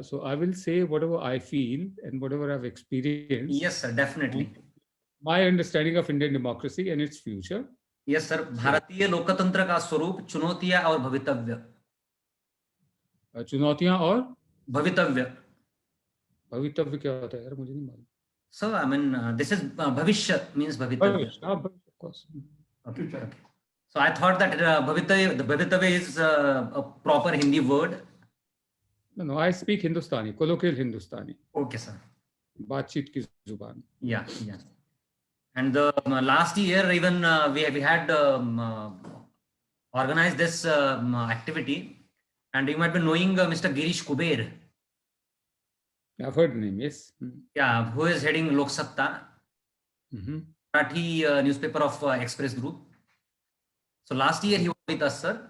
So I will say whatever I feel and whatever I've experienced, Yes, sir, definitely. and my understanding of Indian democracy and its future. Yes sir, So भारतीय लोकतंत्र का स्वरूप, चुनौतियां और भवितव्य। चुनौतियां और भवितव्य। भवितव्य क्या होता है यार, मुझे नहीं मालूम। Sir I mean this is भविष्य मीन्स भवितव्य। भविष्य, हाँ भविष्य, of course. Okay, okay. So I thought that bhavitavya is a proper Hindi word. No, no, I speak Hindustani, colloquial Hindustani. Okay, sir. बातचीत की जुबान. Yeah, yeah. And the last year even we had organized this activity, and you might be knowing Mr. Girish Kuber. I've heard the name, yes. Yeah, who is heading Lok Satta, Marathi newspaper of Express Group. So last year he was with us, sir.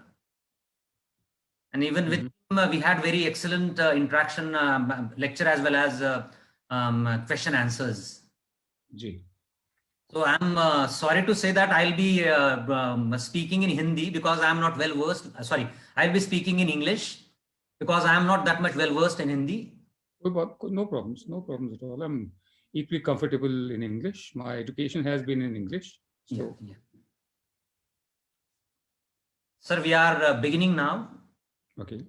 And even with him, we had very excellent interaction, lecture as well as question answers. Ji. So I'm sorry to say that I'll be speaking in Hindi because I'm not well versed. Sorry, I'll be speaking in English because I'm not that much well versed in Hindi. No problems, no problems at all. I'm equally comfortable in English. My education has been in English. So. Yeah. Sir, we are beginning now. Okay.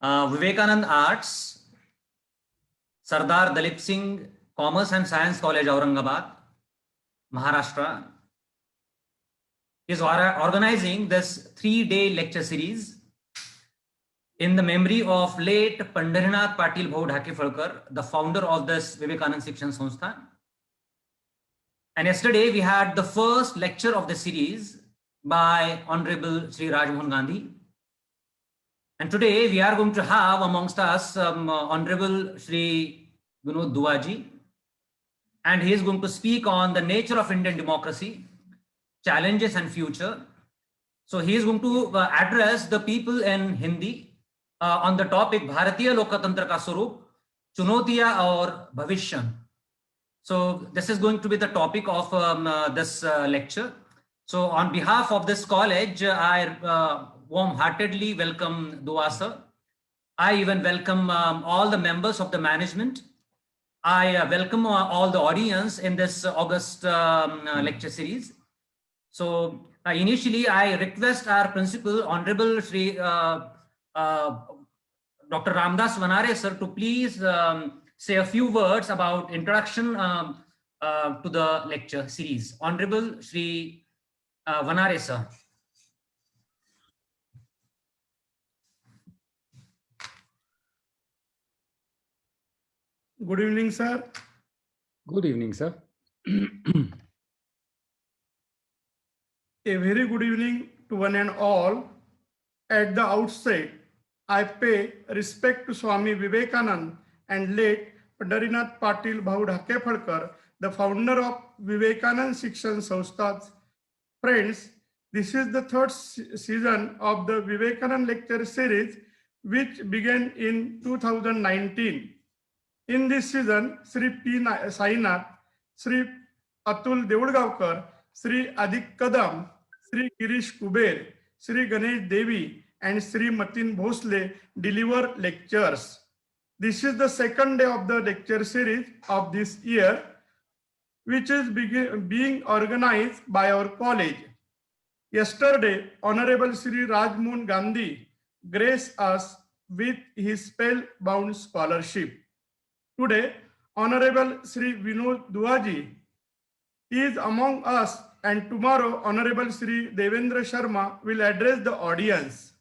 Vivekanand Arts, Sardar Dalip Singh Commerce and Science College, Aurangabad, Maharashtra, is organizing this 3-day lecture series in the memory of late Pandharinath Patil Bhau Dhakefalkar, the founder of this Vivekanand Shikshan Sanstha. And yesterday we had the first lecture of the series by Honorable Sri Rajmohan Gandhi. And today we are going to have amongst us Honorable Sri Vinod Duaji, and he is going to speak on the nature of Indian democracy, challenges and future. So he is going to address the people in Hindi on the topic Bharatiya Lokatantra ka Swarup, Chunotiya aur Bhavishya. So this is going to be the topic of this lecture. So on behalf of this college, I warm-heartedly welcome Dua sir. I even welcome all the members of the management. I welcome all the audience in this August lecture series. So initially, I request our principal, Honorable Sri Dr. Ramdas Vanare sir, to please say a few words about introduction to the lecture series. Honorable Sri Vanare sir. Good evening, sir. Good evening, sir. A very good evening to one and all. At the outset, I pay respect to Swami Vivekanand and late Pandharinath Patil Bhau Dhakefalkar, the founder of Vivekanand Shikshan Sanstha. Friends, this is the third season of the Vivekanand lecture series, which began in 2019. In this season, Sri P. Sainath, Sri Atul Devulgavkar, Sri Adik Kadam, Sri Girish Kuber, Sri Ganesh Devi, and Sri Matin Bhosle deliver lectures. This is the second day of the lecture series of this year, which is being organized by our college. Yesterday, Honorable Sri Rajmohan Gandhi graced us with his spellbound scholarship. Today, Honorable Sri Vinod Duaji is among us, and tomorrow Honorable Sri Devendra Sharma will address the audience.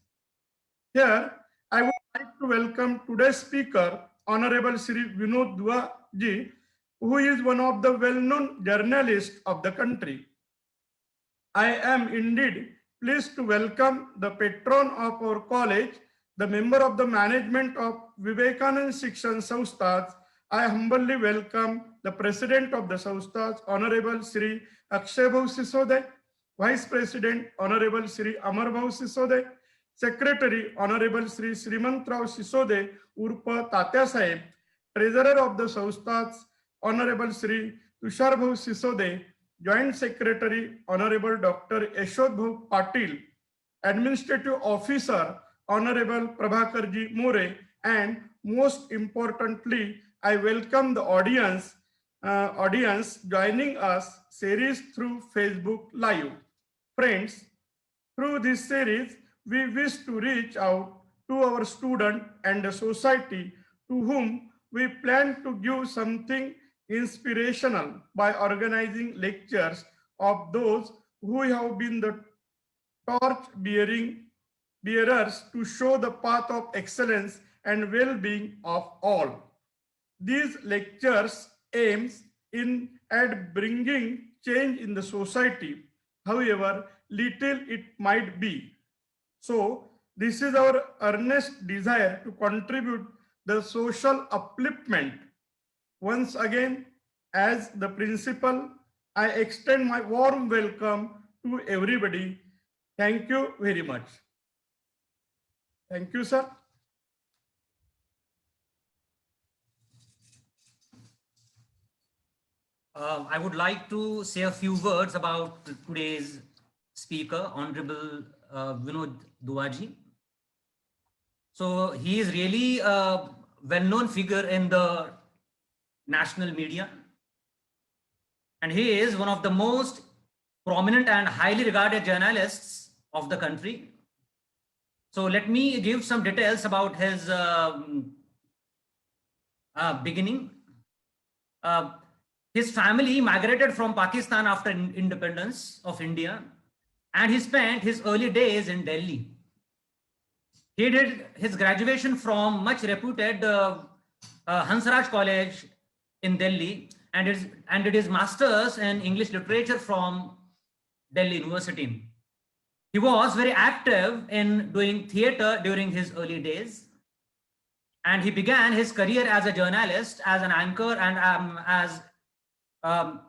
Here, I would like to welcome today's speaker, Honorable Sri Vinod Duaji, who is one of the well-known journalists of the country. I am indeed pleased to welcome the patron of our college, the member of the management of Vivekanand Shikshan Sanstha. I humbly welcome the President of the Sanstha, Honorable Sri Akshay Bhau Sisode, Vice President, Honorable Sri Amar Bhau Sisode, Secretary, Honorable Sri Srimant Rao Sisode, Urpa Tatya Sahib, Treasurer of the Sanstha, Honorable Sri Tushar Bhau Sisode, Joint Secretary Honorable Dr. Yashodbhu Patil, Administrative Officer Honorable Prabhakarji More, and most importantly, I welcome the audience joining us series through Facebook Live. Friends, through this series, we wish to reach out to our student and the society to whom we plan to give something inspirational by organizing lectures of those who have been the torch bearers to show the path of excellence and well-being of all. These lectures aims at bringing change in the society, however little it might be. So this is our earnest desire to contribute the social upliftment. Once again, as the principal, I extend my warm welcome to everybody. Thank you very much. Thank you, sir. I would like to say a few words about today's speaker, Honorable Vinod Duaji. So he is really a well-known figure in the national media, and he is one of the most prominent and highly regarded journalists of the country. So let me give some details about his beginning. His family migrated from Pakistan after independence of India, and he spent his early days in Delhi. He did his graduation from much reputed Hansraj College in Delhi, and did his masters in English literature from Delhi University. He was very active in doing theater during his early days, and he began his career as a journalist, as an anchor, and as a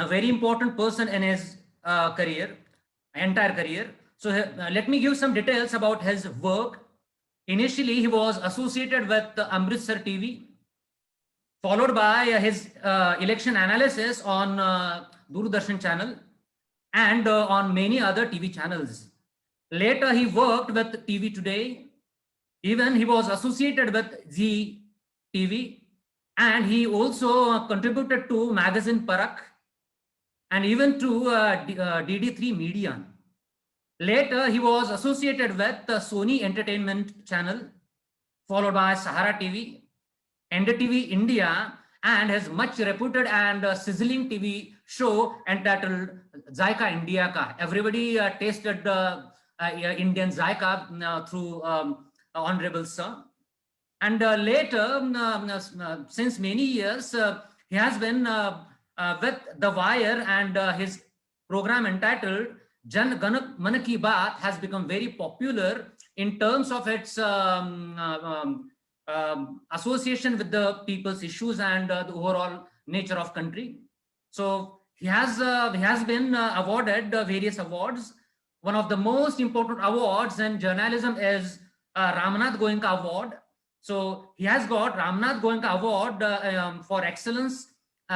very important person in his entire career. So let me give some details about his work. Initially, he was associated with Amritsar TV, followed by his election analysis on Doordarshan channel and on many other TV channels. Later, he worked with TV Today. Even he was associated with Zee TV, and he also contributed to magazine Parak and even to DD3 Media. Later, he was associated with the Sony Entertainment Channel, followed by Sahara TV, NDTV India, and his much reputed and sizzling TV show entitled Zaika India Ka. Everybody tasted Indian Zaika through Honorable Sir. And later, since many years, he has been with The Wire, and his program entitled Jan Gan Man Ki Baat has become very popular in terms of its association with the people's issues and the overall nature of country. So he has been awarded various awards. One of the most important awards in journalism is Ramnath Goenka Award. So he has got Ramnath Goenka Award for excellence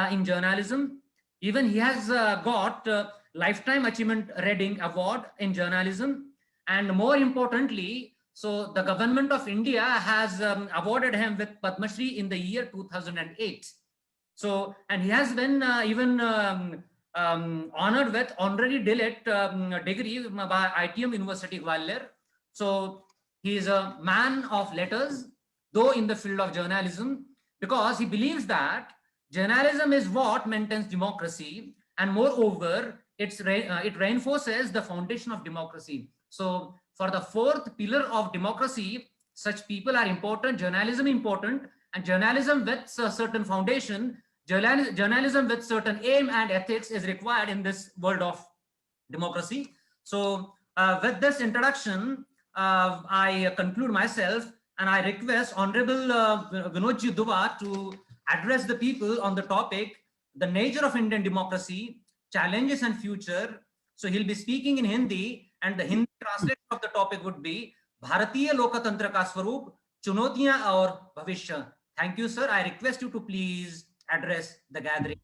in journalism. Even he has got Lifetime Achievement Reading Award in journalism. And more importantly, so the government of India has awarded him with Padma Shri in the year 2008. So, and he has been even honored with honorary DLET degree by ITM University Gwalior. So he is a man of letters, though in the field of journalism, because he believes that journalism is what maintains democracy, and moreover, it reinforces the foundation of democracy. So for the fourth pillar of democracy, such people are important, journalism important, and journalism with a certain foundation, journalism with certain aim and ethics is required in this world of democracy. So with this introduction, I conclude myself, and I request Honorable Vinodji Dua to address the people on the topic, the nature of Indian democracy, challenges and future. So he'll be speaking in Hindi, and the Hindi translation of the topic would be Bharatiya Lokatantra ka Swaroop, Chunotiyan aur Bhavishya. Thank you, sir. I request you to please address the gathering.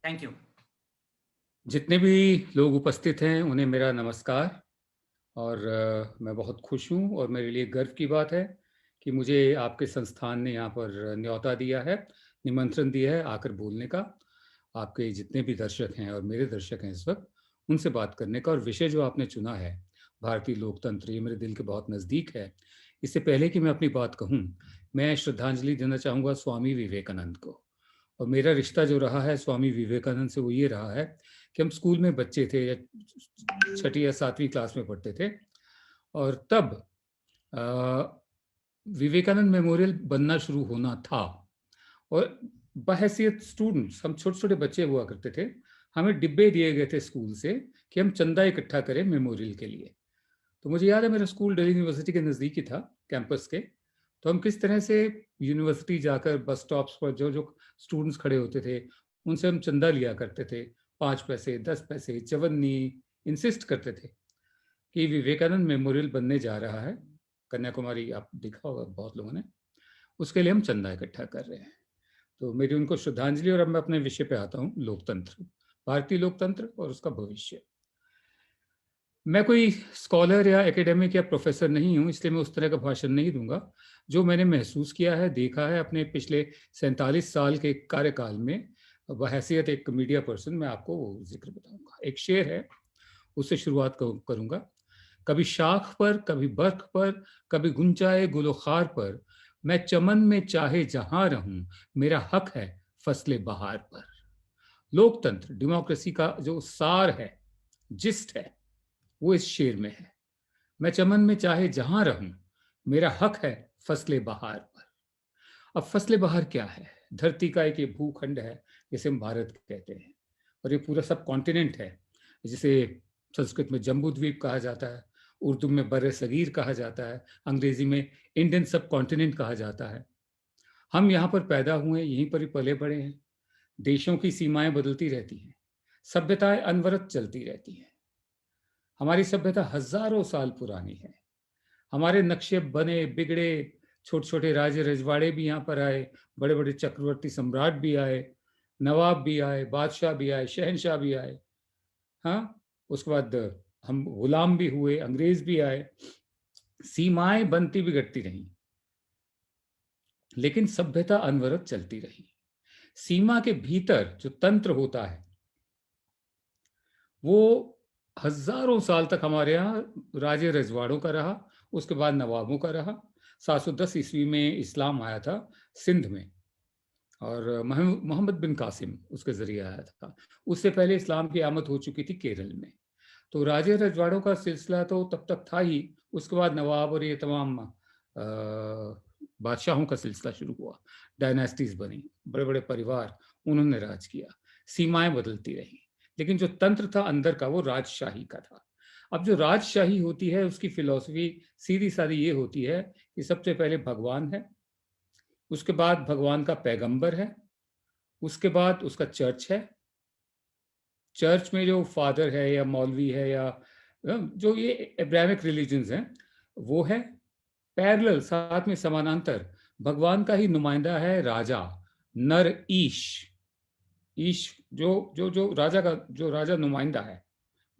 Thank you. जितने भी लोग उपस्थित हैं उन्हें मेरा नमस्कार। और मैं बहुत खुश हूँ और मेरे लिए गर्व की बात है कि मुझे आपके संस्थान ने यहाँ पर न्योता दिया है, निमंत्रण दिया है आकर बोलने का। आपके जितने भी दर्शक हैं और मेरे दर्शक हैं इस वक्त, उनसे बात करने का। और विषय जो आपने चुना है, भारतीय लोकतंत्र, ये मेरे दिल के बहुत नज़दीक है। इससे पहले कि मैं अपनी बात कहूँ, मैं श्रद्धांजलि देना चाहूँगा स्वामी विवेकानंद को। और मेरा रिश्ता जो रहा है स्वामी विवेकानंद से, वो ये रहा है कि हम स्कूल में बच्चे थे, या 6ठी या 7वीं क्लास में पढ़ते थे, और तब विवेकानंद मेमोरियल बनना शुरू होना था। और बहैसियत स्टूडेंट्स, हम छोटे छोटे बच्चे हुआ करते थे, हमें डिब्बे दिए गए थे स्कूल से कि हम चंदा इकट्ठा करें मेमोरियल के लिए। तो मुझे याद है मेरा स्कूल दिल्ली यूनिवर्सिटी के नज़दीक ही था, कैंपस के। तो हम किस तरह से यूनिवर्सिटी जाकर बस स्टॉप्स पर जो जो स्टूडेंट्स खड़े होते थे, उनसे हम चंदा लिया करते थे, 5 पैसे, 10 पैसे, चवन्नी। इंसिस्ट करते थे कि विवेकानंद मेमोरियल बनने जा रहा है, कन्याकुमारी आप देखा होगा बहुत लोगों ने, उसके लिए हम चंदा इकट्ठा कर रहे हैं। तो मेरी उनको श्रद्धांजलि। और अब मैं अपने विषय पे आता हूँ, लोकतंत्र, भारतीय लोकतंत्र और उसका भविष्य। मैं कोई स्कॉलर या एकेडमिक या प्रोफेसर नहीं हूँ, इसलिए मैं उस तरह का भाषण नहीं दूंगा। जो मैंने महसूस किया है, देखा है अपने पिछले 47 साल के कार्यकाल में, बहैसियत एक मीडिया पर्सन, मैं आपको वो जिक्र बताऊंगा। एक शेर है, उससे शुरुआत करूंगा। कभी शाख पर, कभी बर्ख पर, कभी गुंजाए गुलोखार पर, मैं चमन में चाहे जहां रहूं, मेरा हक है फसले बहार पर। लोकतंत्र, डेमोक्रेसी का जो सार है, जिस्ट है, वो इस शेर में है। मैं चमन में चाहे जहां रहूं, मेरा हक है फसले बहार पर। अब फसले बहार क्या है? धरती का एक ये भूखंड है जिसे हम भारत कहते हैं, और ये पूरा सब कॉन्टिनेंट है, जिसे संस्कृत में जम्बू द्वीप कहा जाता है, उर्दू में बर सगीर कहा जाता है, अंग्रेजी में इंडियन सब कॉन्टिनेंट कहा जाता है। हम यहाँ पर पैदा हुए, यहीं पर ही पले बड़े हैं। देशों की सीमाएं बदलती रहती हैं, सभ्यताएं अनवरत चलती रहती हैं। हमारी सभ्यता हजारों साल पुरानी है। हमारे नक्शे बने बिगड़े, छोटे छोटे राजे रजवाड़े भी यहाँ पर आए, बड़े बड़े चक्रवर्ती सम्राट भी आए, नवाब भी आए, बादशाह भी आए, शहनशाह भी आए। हाँ, उसके बाद हम गुलाम भी हुए, अंग्रेज भी आए। सीमाएं बनती बिगड़ती रहीं, लेकिन सभ्यता अनवरत चलती रही। सीमा के भीतर जो तंत्र होता है, वो हजारों साल तक हमारे यहाँ राजे रजवाड़ों का रहा, उसके बाद नवाबों का रहा। 710 ईस्वी में इस्लाम आया था सिंध में, और मोहम्मद बिन कासिम उसके जरिए आया था। उससे पहले इस्लाम की आमद हो चुकी थी केरल में। तो राजे रजवाड़ों का सिलसिला तो तब तक था ही, उसके बाद नवाब और ये तमाम बादशाहों का सिलसिला शुरू हुआ, डायनेस्टीज बनी, बड़े बड़े परिवार, उन्होंने राज किया, सीमाएं बदलती रही, लेकिन जो तंत्र था अंदर का, वो राजशाही का था। अब जो राजशाही होती है, उसकी फिलॉसफी सीधी सादी ये होती है कि सबसे पहले भगवान है, उसके बाद भगवान का पैगंबर है, उसके बाद उसका चर्च है। चर्च में जो फादर है या मौलवी है या जो ये एब्राहमिक रिलीजन्स हैं, वो है। पैरेलल, साथ में समानांतर, भगवान का ही नुमाइंदा है राजा, नर ईश। ईश जो जो जो राजा का, जो राजा नुमाइंदा है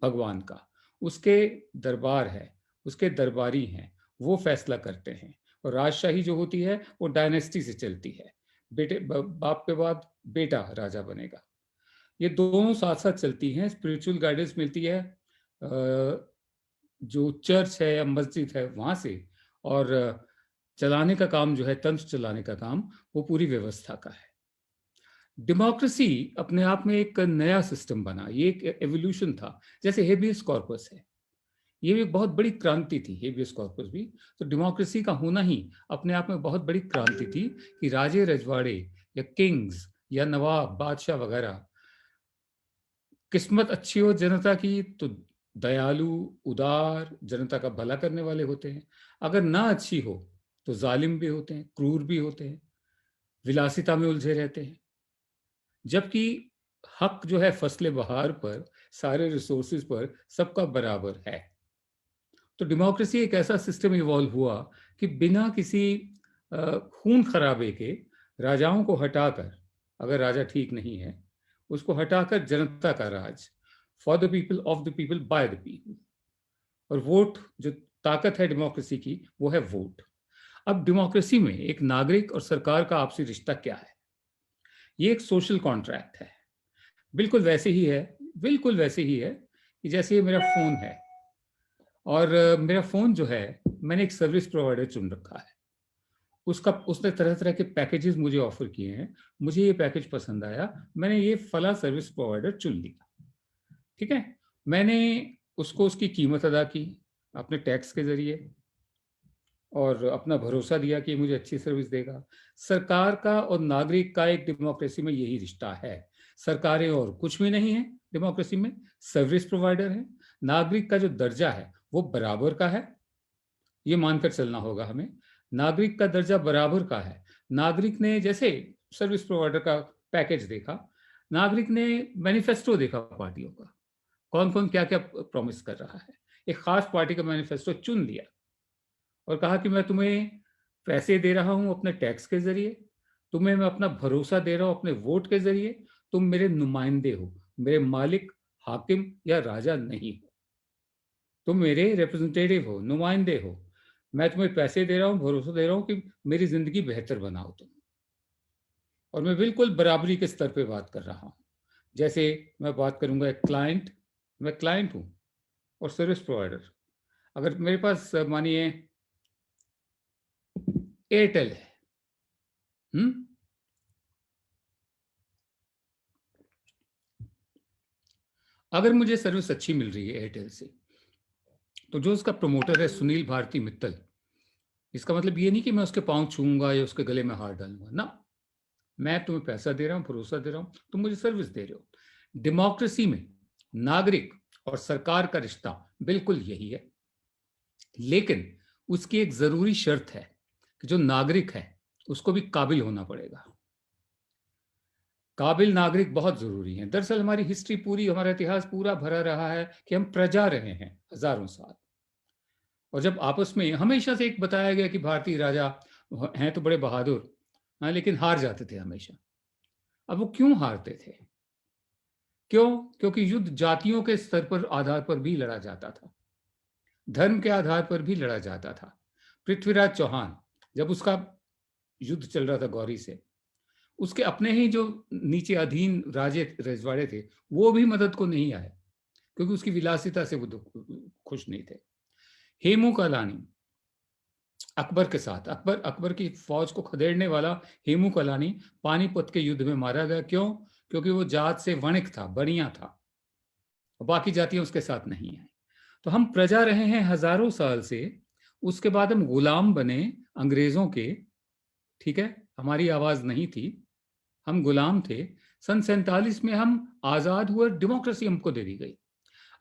भगवान का, उसके दरबार है, उसके दरबारी हैं, वो फैसला करते हैं। और राजशाही जो होती है वो डायनेस्टी से चलती है, बेटे बाप के बाद बेटा राजा बनेगा। ये दोनों साथ साथ चलती हैं। स्पिरिचुअल गाइडेंस मिलती है जो चर्च है या मस्जिद है वहां से, और चलाने का काम जो है, तंत्र चलाने का काम, वो पूरी व्यवस्था का है। डेमोक्रेसी अपने आप में एक नया सिस्टम बना, ये एक एवोल्यूशन था। जैसे हेबियस कॉर्पस है, ये भी एक बहुत बड़ी क्रांति थी, हेबियस कॉर्पस भी। तो डेमोक्रेसी का होना ही अपने आप में बहुत बड़ी क्रांति थी कि राजे रजवाड़े या किंग्स या नवाब बादशाह वगैरह, किस्मत अच्छी हो जनता की तो दयालु, उदार, जनता का भला करने वाले होते हैं। अगर ना अच्छी हो तो जालिम भी होते हैं, क्रूर भी होते हैं, विलासिता में उलझे रहते हैं। जबकि हक जो है फसले बहार पर, सारे रिसोर्सेज पर सबका बराबर है। तो डेमोक्रेसी एक ऐसा सिस्टम इवॉल्व हुआ कि बिना किसी खून खराबे के राजाओं को हटाकर, अगर राजा ठीक नहीं है, उसको हटाकर जनता का राज, for the people, of the people, by the people. और वोट, जो ताकत है डेमोक्रेसी की, वो है वोट। अब डेमोक्रेसी में एक नागरिक और सरकार का आपसी रिश्ता क्या है? ये एक सोशल कॉन्ट्रैक्ट है। बिल्कुल वैसे ही है, बिल्कुल वैसे ही है कि जैसे ये मेरा फोन है, और मेरा फोन जो है, मैंने एक सर्विस प्रोवाइडर चुन रखा है। उसने तरह तरह के पैकेजेस मुझे ऑफर किए हैं, मुझे ये पैकेज पसंद आया, मैंने ये फला सर्विस प्रोवाइडर चुन लिया। ठीक है, मैंने उसको उसकी कीमत अदा की अपने टैक्स के जरिए, और अपना भरोसा दिया कि मुझे अच्छी सर्विस देगा। सरकार का और नागरिक का एक डेमोक्रेसी में यही रिश्ता है। सरकारें और कुछ भी नहीं है डेमोक्रेसी में, सर्विस प्रोवाइडर है। नागरिक का जो दर्जा है वो बराबर का है, ये मानकर चलना होगा हमें। नागरिक का दर्जा बराबर का है। नागरिक ने जैसे सर्विस प्रोवाइडर का पैकेज देखा, नागरिक ने मैनिफेस्टो देखा पार्टियों का, कौन कौन क्या क्या प्रॉमिस कर रहा है, एक खास पार्टी का मैनिफेस्टो चुन लिया और कहा कि मैं तुम्हें पैसे दे रहा हूं अपने टैक्स के जरिए, तुम्हें मैं अपना भरोसा दे रहा हूं अपने वोट के जरिए, तुम मेरे नुमाइंदे हो, मेरे मालिक, हाकिम या राजा नहीं हो, तुम मेरे रिप्रेजेंटेटिव हो, नुमाइंदे हो। मैं तुम्हें पैसे दे रहा हूं, भरोसा दे रहा हूं कि मेरी जिंदगी बेहतर बनाओ तुम। और मैं बिल्कुल बराबरी के स्तर पे बात कर रहा हूं। जैसे मैं बात करूंगा एक क्लाइंट, मैं क्लाइंट हूं और सर्विस प्रोवाइडर। अगर मेरे पास मानिए एयरटेल है, अगर मुझे सर्विस अच्छी मिल रही है एयरटेल से, तो जो उसका प्रमोटर है सुनील भारती मित्तल, इसका मतलब ये नहीं कि मैं उसके पांव छूंगा या उसके गले में हार डालूंगा ना। मैं तुम्हें पैसा दे रहा हूं, भरोसा दे रहा हूं, तुम मुझे सर्विस दे रहे हो। डेमोक्रेसी में नागरिक और सरकार का रिश्ता बिल्कुल यही है, लेकिन उसकी एक जरूरी शर्त है कि जो नागरिक है उसको भी काबिल होना पड़ेगा। काबिल नागरिक बहुत जरूरी है। दरअसल हमारी हिस्ट्री पूरी, हमारा इतिहास पूरा भरा रहा है कि हम प्रजा रहे हैं हजारों साल। और जब आपस में हमेशा से एक बताया गया कि भारतीय राजा हैं तो बड़े बहादुर, हाँ, लेकिन हार जाते थे हमेशा। अब वो क्यों हारते थे? क्यों? क्योंकि युद्ध जातियों के स्तर पर, आधार पर भी लड़ा जाता था, धर्म के आधार पर भी लड़ा जाता था। पृथ्वीराज चौहान, जब उसका युद्ध चल रहा था गौरी से, उसके अपने ही जो नीचे अधीन राजे रजवाड़े थे वो भी मदद को नहीं आए, क्योंकि उसकी विलासिता से वो खुश नहीं थे। हेमू कालानी अकबर के साथ, अकबर की फौज को खदेड़ने वाला हेमू कालानी पानीपत के युद्ध में मारा गया। क्यों? क्योंकि वो जात से वणिक था, बनिया था, बाकी जातियां उसके साथ नहीं है। तो हम प्रजा रहे हैं हजारों साल से, उसके बाद हम गुलाम बने अंग्रेजों के। ठीक है, हमारी आवाज नहीं थी, हम गुलाम थे। सन 47 में हम आजाद हुए, डेमोक्रेसी हमको दे दी गई।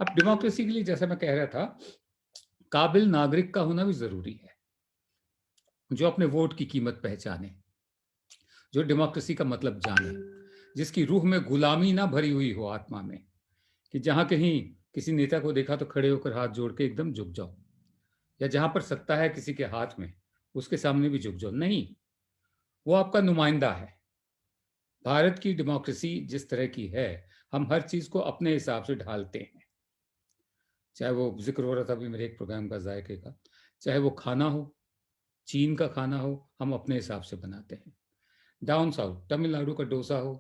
अब डेमोक्रेसी के लिए, जैसा मैं कह रहा था, काबिल नागरिक का होना भी जरूरी है, जो अपने वोट की कीमत पहचाने, जो डेमोक्रेसी का मतलब जाने, जिसकी रूह में गुलामी ना भरी हुई हो आत्मा में, कि जहां कहीं किसी नेता को देखा तो खड़े होकर हाथ जोड़ के एकदम झुक जाओ, या जहां पर सत्ता है किसी के हाथ में उसके सामने भी झुक जाओ। नहीं, वो आपका नुमाइंदा है। भारत की डेमोक्रेसी जिस तरह की है, हम हर चीज को अपने हिसाब से ढालते हैं। चाहे वो जिक्र हो रहा था अभी मेरे एक प्रोग्राम का, जायके का, चाहे वो खाना हो, चीन का खाना हो, हम अपने हिसाब से बनाते हैं। डाउन साउथ, तमिलनाडु का डोसा हो,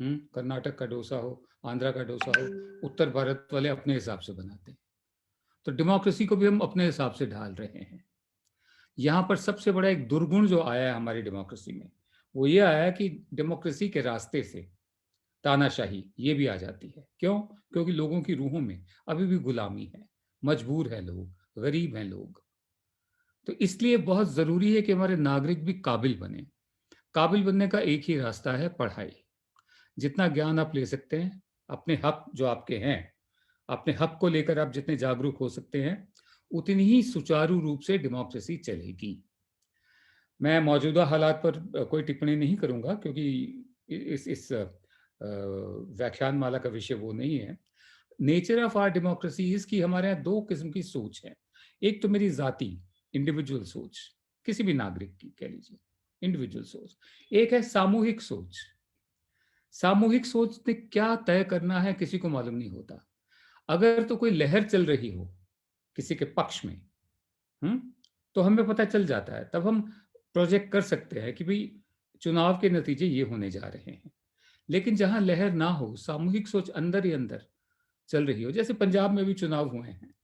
कर्नाटक का डोसा हो, आंध्रा का डोसा हो, उत्तर भारत वाले अपने हिसाब से बनाते हैं। तो डेमोक्रेसी को भी हम अपने हिसाब से ढाल रहे हैं। यहाँ पर सबसे बड़ा एक दुर्गुण जो आया है हमारी डेमोक्रेसी में, वो ये आया कि डेमोक्रेसी के रास्ते से तानाशाही ये भी आ जाती है। क्यों? क्योंकि लोगों की रूहों में अभी भी गुलामी है, मजबूर है लोग, गरीब हैं लोग। तो इसलिए बहुत जरूरी है कि हमारे नागरिक भी काबिल बने। काबिल बनने का एक ही रास्ता है, पढ़ाई। जितना ज्ञान आप ले सकते हैं, अपने हक जो आपके हैं, अपने हक को लेकर आप जितने जागरूक हो सकते हैं, उतनी ही सुचारू रूप से डेमोक्रेसी चलेगी। मैं मौजूदा हालात पर कोई टिप्पणी नहीं करूंगा, क्योंकि इस व्याख्यान माला का विषय वो नहीं है। Nature of our democracy is कि हमारे यहाँ दो किस्म की सोच है। एक तो मेरी जाति, इंडिविजुअल सोच, किसी भी नागरिक की कह लीजिए, इंडिविजुअल सोच। एक है सामूहिक सोच, सामूहिक सोच ने क्या तय करना है किसी को मालूम नहीं होता। अगर तो कोई लहर चल रही हो किसी के पक्ष में, तो हमें पता चल जाता है, तब हम प्रोजेक्ट कर सकते हैं कि भाई चुनाव के नतीजे ये होने जा रहे हैं। लेकिन जहां लहर ना हो, सामूहिक सोच अंदर ही अंदर चल रही हो, जैसे पंजाब में भी चुनाव हुए हैं,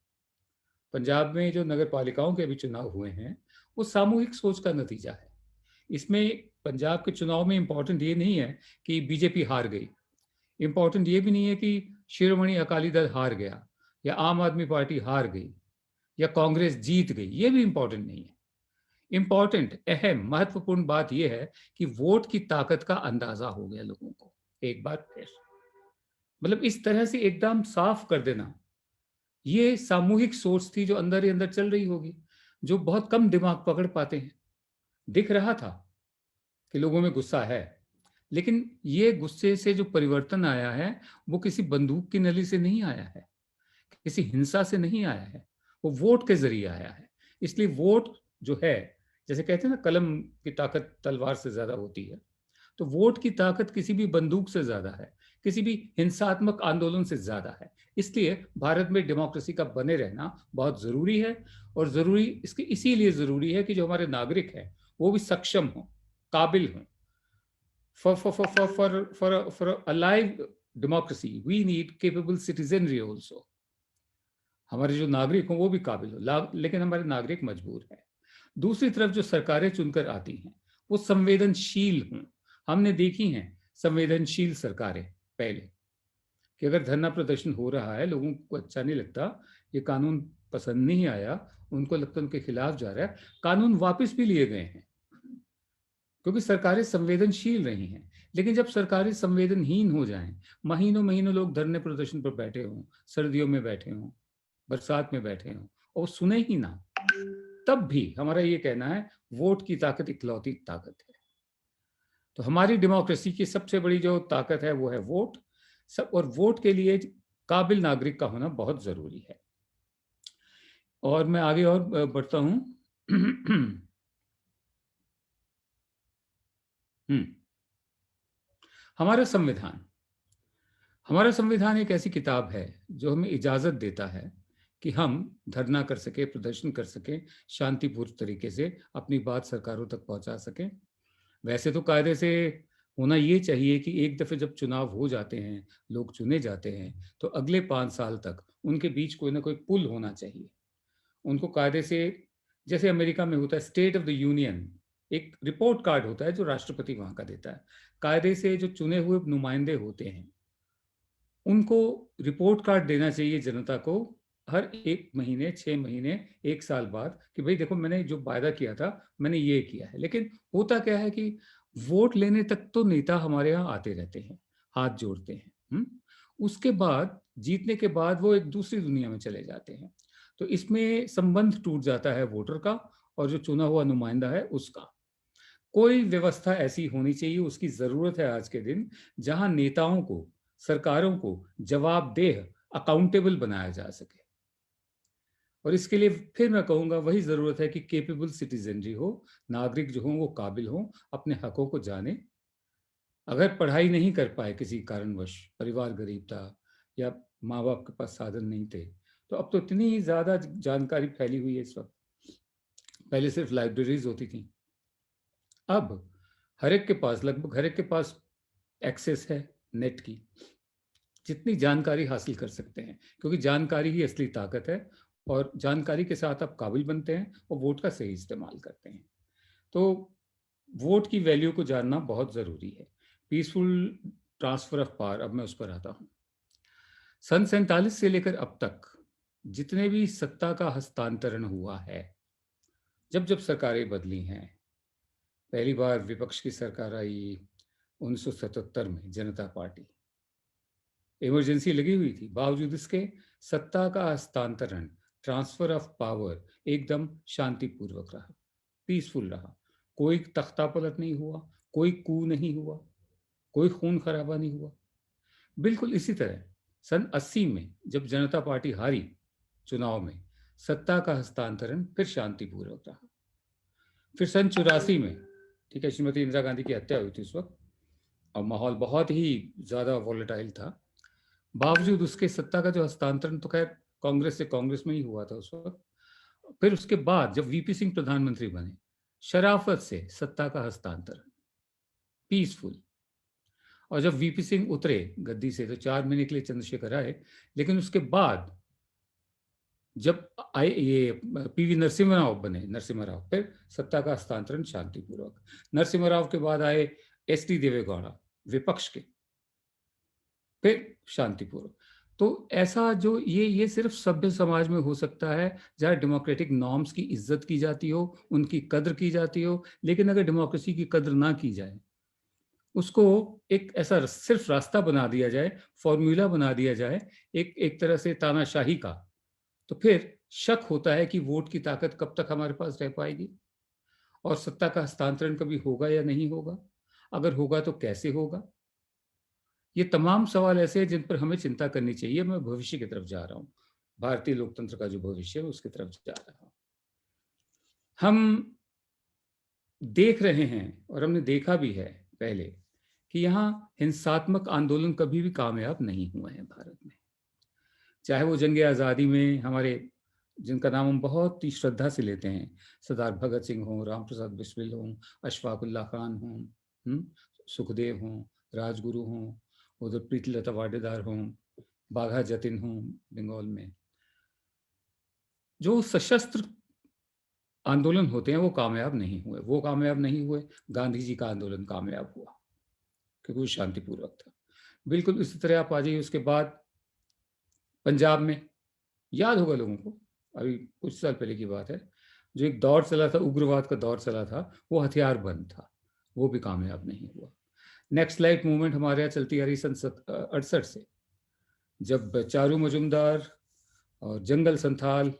पंजाब में जो नगर पालिकाओं के भी चुनाव हुए हैं, वो सामूहिक सोच का नतीजा है। इसमें पंजाब के चुनाव में इंपॉर्टेंट ये नहीं है कि बीजेपी हार गई, इंपॉर्टेंट ये भी नहीं है कि शिरोमणि अकाली दल हार गया या आम आदमी पार्टी हार गई या कांग्रेस जीत गई, ये भी इंपॉर्टेंट नहीं है। इंपॉर्टेंट, अहम, महत्वपूर्ण बात यह है कि वोट की ताकत का अंदाजा हो गया लोगों को एक बार फिर। मतलब इस तरह से एकदम साफ कर देना, ये सामूहिक सोच थी जो अंदर ही अंदर चल रही होगी, जो बहुत कम दिमाग पकड़ पाते हैं। दिख रहा था कि लोगों में गुस्सा है, लेकिन ये गुस्से से जो परिवर्तन आया है वो किसी बंदूक की नली से नहीं आया है, किसी हिंसा से नहीं आया है, वो वोट के जरिए आया है। इसलिए वोट जो है, जैसे कहते हैं ना कलम की ताकत तलवार से ज्यादा होती है, तो वोट की ताकत किसी भी बंदूक से ज्यादा है, किसी भी हिंसात्मक आंदोलन से ज्यादा है। इसलिए भारत में डेमोक्रेसी का बने रहना बहुत जरूरी है, और जरूरी इसके इसीलिए जरूरी है कि जो हमारे नागरिक हैं वो भी सक्षम हों, काबिल हों। For a alive democracy, we need capable citizenry also. हमारे जो नागरिक हों वो भी काबिल हो, लेकिन हमारे नागरिक मजबूर हैं। दूसरी तरफ जो सरकारें चुनकर आती हैं वो संवेदनशील हों। हमने देखी हैं संवेदनशील सरकारें पहले, कि अगर धरना प्रदर्शन हो रहा है, लोगों को अच्छा नहीं लगता, ये कानून पसंद नहीं आया, उनको लगता है उनके खिलाफ जा रहा है, कानून वापस भी लिए गए हैं, क्योंकि सरकारें संवेदनशील रही हैं। लेकिन जब सरकारें संवेदनहीन हो जाएं, महीनों महीनों लोग धरने प्रदर्शन पर बैठे हों, सर्दियों में बैठे हों, बरसात में बैठे हों, और सुने ही ना, तब भी हमारा ये कहना है वोट की ताकत इकलौती ताकत है। तो हमारी डेमोक्रेसी की सबसे बड़ी जो ताकत है वो है वोट, और वोट के लिए काबिल नागरिक का होना बहुत जरूरी है। और मैं आगे और बढ़ता हूं। हमारा संविधान एक ऐसी किताब है जो हमें इजाजत देता है कि हम धरना कर सके, प्रदर्शन कर सके, शांतिपूर्ण तरीके से अपनी बात सरकारों तक पहुंचा सके। वैसे तो कायदे से होना ये चाहिए कि एक दफे जब चुनाव हो जाते हैं, लोग चुने जाते हैं, तो अगले 5 साल तक उनके बीच कोई ना कोई पुल होना चाहिए। उनको कायदे से, जैसे अमेरिका में होता है स्टेट ऑफ द यूनियन, एक रिपोर्ट कार्ड होता है जो राष्ट्रपति वहां का देता है। कायदे से जो चुने हुए नुमाइंदे होते हैं उनको रिपोर्ट कार्ड देना चाहिए जनता को हर 1 महीने, 6 महीने, 1 साल बाद, कि भाई देखो मैंने जो वायदा किया था मैंने ये किया है। लेकिन होता क्या है कि वोट लेने तक तो नेता हमारे यहाँ आते रहते हैं, हाथ जोड़ते हैं, उसके बाद जीतने के बाद वो एक दूसरी दुनिया में चले जाते हैं। तो इसमें संबंध टूट जाता है वोटर का और जो चुना हुआ नुमाइंदा है उसका। कोई व्यवस्था ऐसी होनी चाहिए, उसकी जरूरत है आज के दिन, जहां नेताओं को, सरकारों को जवाबदेह, अकाउंटेबल बनाया जा सके। और इसके लिए फिर मैं कहूंगा वही जरूरत है कि केपेबल सिटीजनरी हो, नागरिक जो हो वो काबिल हो, अपने हकों को जाने। अगर पढ़ाई नहीं कर पाए किसी कारणवश, परिवार गरीब था या माँ बाप के पास साधन नहीं थे, तो अब तो इतनी ज्यादा जानकारी फैली हुई है इस वक्त। पहले सिर्फ लाइब्रेरीज होती थी, अब हर एक के पास, लगभग हर एक के पास एक्सेस है नेट की, जितनी जानकारी हासिल कर सकते हैं, क्योंकि जानकारी ही असली ताकत है। और जानकारी के साथ आप काबिल बनते हैं और वोट का सही इस्तेमाल करते हैं। तो वोट की वैल्यू को जानना बहुत जरूरी है। पीसफुल ट्रांसफर ऑफ पावर, अब मैं उस पर आता हूं। सन 47 से लेकर अब तक जितने भी सत्ता का हस्तांतरण हुआ है, जब जब सरकारें बदली हैं, पहली बार विपक्ष की सरकार आई 1977 में, जनता पार्टी, इमरजेंसी लगी हुई थी, बावजूद इसके सत्ता का हस्तांतरण, ट्रांसफर ऑफ पावर एकदम शांतिपूर्वक रहा, पीसफुल रहा। कोई तख्ता पलट नहीं हुआ, कोई कू नहीं हुआ, कोई खून खराबा नहीं हुआ। बिल्कुल इसी तरह सन 80 में जब जनता पार्टी हारी चुनाव में, सत्ता का हस्तांतरण फिर शांतिपूर्वक रहा। फिर सन 84 में, ठीक है, श्रीमती इंदिरा गांधी की हत्या हुई थी उस वक्त, और माहौल बहुत ही ज़्यादा वॉलेटाइल था। बावजूद उसके सत्ता का जो हस्तांतरण तो खैर कांग्रेस से कांग्रेस में ही हुआ था उस वक्त। फिर उसके बाद जब वीपी सिंह प्रधानमंत्री बने, शराफत से सत्ता का हस्तांतरण, पीसफुल। और जब वीपी सिंह उतरे गद्दी से तो 4 महीने के लिए चंद्रशेखर आए, लेकिन उसके बाद जब आए ये पीवी नरसिम्हा राव बने, नरसिम्हा राव, फिर सत्ता का हस्तांतरण शांतिपूर्वक। नरसिम्हा राव के बाद आए एसटी देवेगौड़ा विपक्ष के, फिर शांतिपूर्वक। तो ऐसा जो ये सिर्फ सभ्य समाज में हो सकता है जहाँ डेमोक्रेटिक नॉर्म्स की इज्जत की जाती हो, उनकी कद्र की जाती हो। लेकिन अगर डेमोक्रेसी की कद्र ना की जाए, उसको एक ऐसा सिर्फ रास्ता बना दिया जाए, फॉर्मूला बना दिया जाए एक तरह से तानाशाही का, तो फिर शक होता है कि वोट की ताकत कब तक हमारे पास रह पाएगी और सत्ता का हस्तांतरण कभी होगा या नहीं होगा, अगर होगा तो कैसे होगा। ये तमाम सवाल ऐसे हैं जिन पर हमें चिंता करनी चाहिए। मैं भविष्य की तरफ जा रहा हूँ, भारतीय लोकतंत्र का जो भविष्य है उसकी तरफ जा रहा हूँ। हम देख रहे हैं और हमने देखा भी है पहले कि यहाँ हिंसात्मक आंदोलन कभी भी कामयाब नहीं हुए हैं भारत में। चाहे वो जंग आज़ादी में हमारे, जिनका नाम हम बहुत ही श्रद्धा से लेते हैं, सरदार भगत सिंह हों, राम प्रसाद बिस्मिल हों, अशफाक उल्लाह खान हों, सुखदेव हों, राजगुरु हों, उधर प्रीतिलता वाडेदार हों, बाघा जतिन हों बंगाल में, जो सशस्त्र आंदोलन होते हैं वो कामयाब नहीं हुए। वो कामयाब नहीं हुए, गांधी जी का आंदोलन कामयाब हुआ क्योंकि वो शांतिपूर्वक था। बिल्कुल इसी तरह आप आ जाइए उसके बाद पंजाब में, याद होगा लोगों को, अभी कुछ साल पहले की बात है, जो एक दौर चला था, उग्रवाद का दौर चला था, वो हथियार बंद था, वो भी कामयाब नहीं हुआ। नेक्स्ट लाइट मूवमेंट हमारे यहाँ चलती आ रही सन 68 से, जब चारू मजुमदार और जंगल संथाल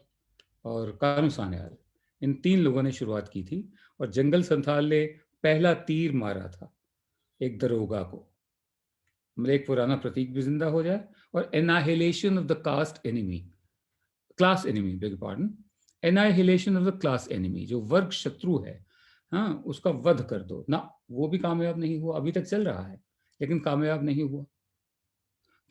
और कानू सान्याल, इन 3 लोगों ने शुरुआत की थी। और जंगल संथाल ने पहला तीर मारा था एक दरोगा को, मतलब एक पुराना प्रतीक भी जिंदा हो जाए, और annihilation of the caste enemy, class enemy, beg pardon, annihilation of the class enemy, जो वर्ग शत्रु है, हाँ, उसका वध कर दो ना। वो भी कामयाब नहीं हुआ, अभी तक चल रहा है लेकिन कामयाब नहीं हुआ।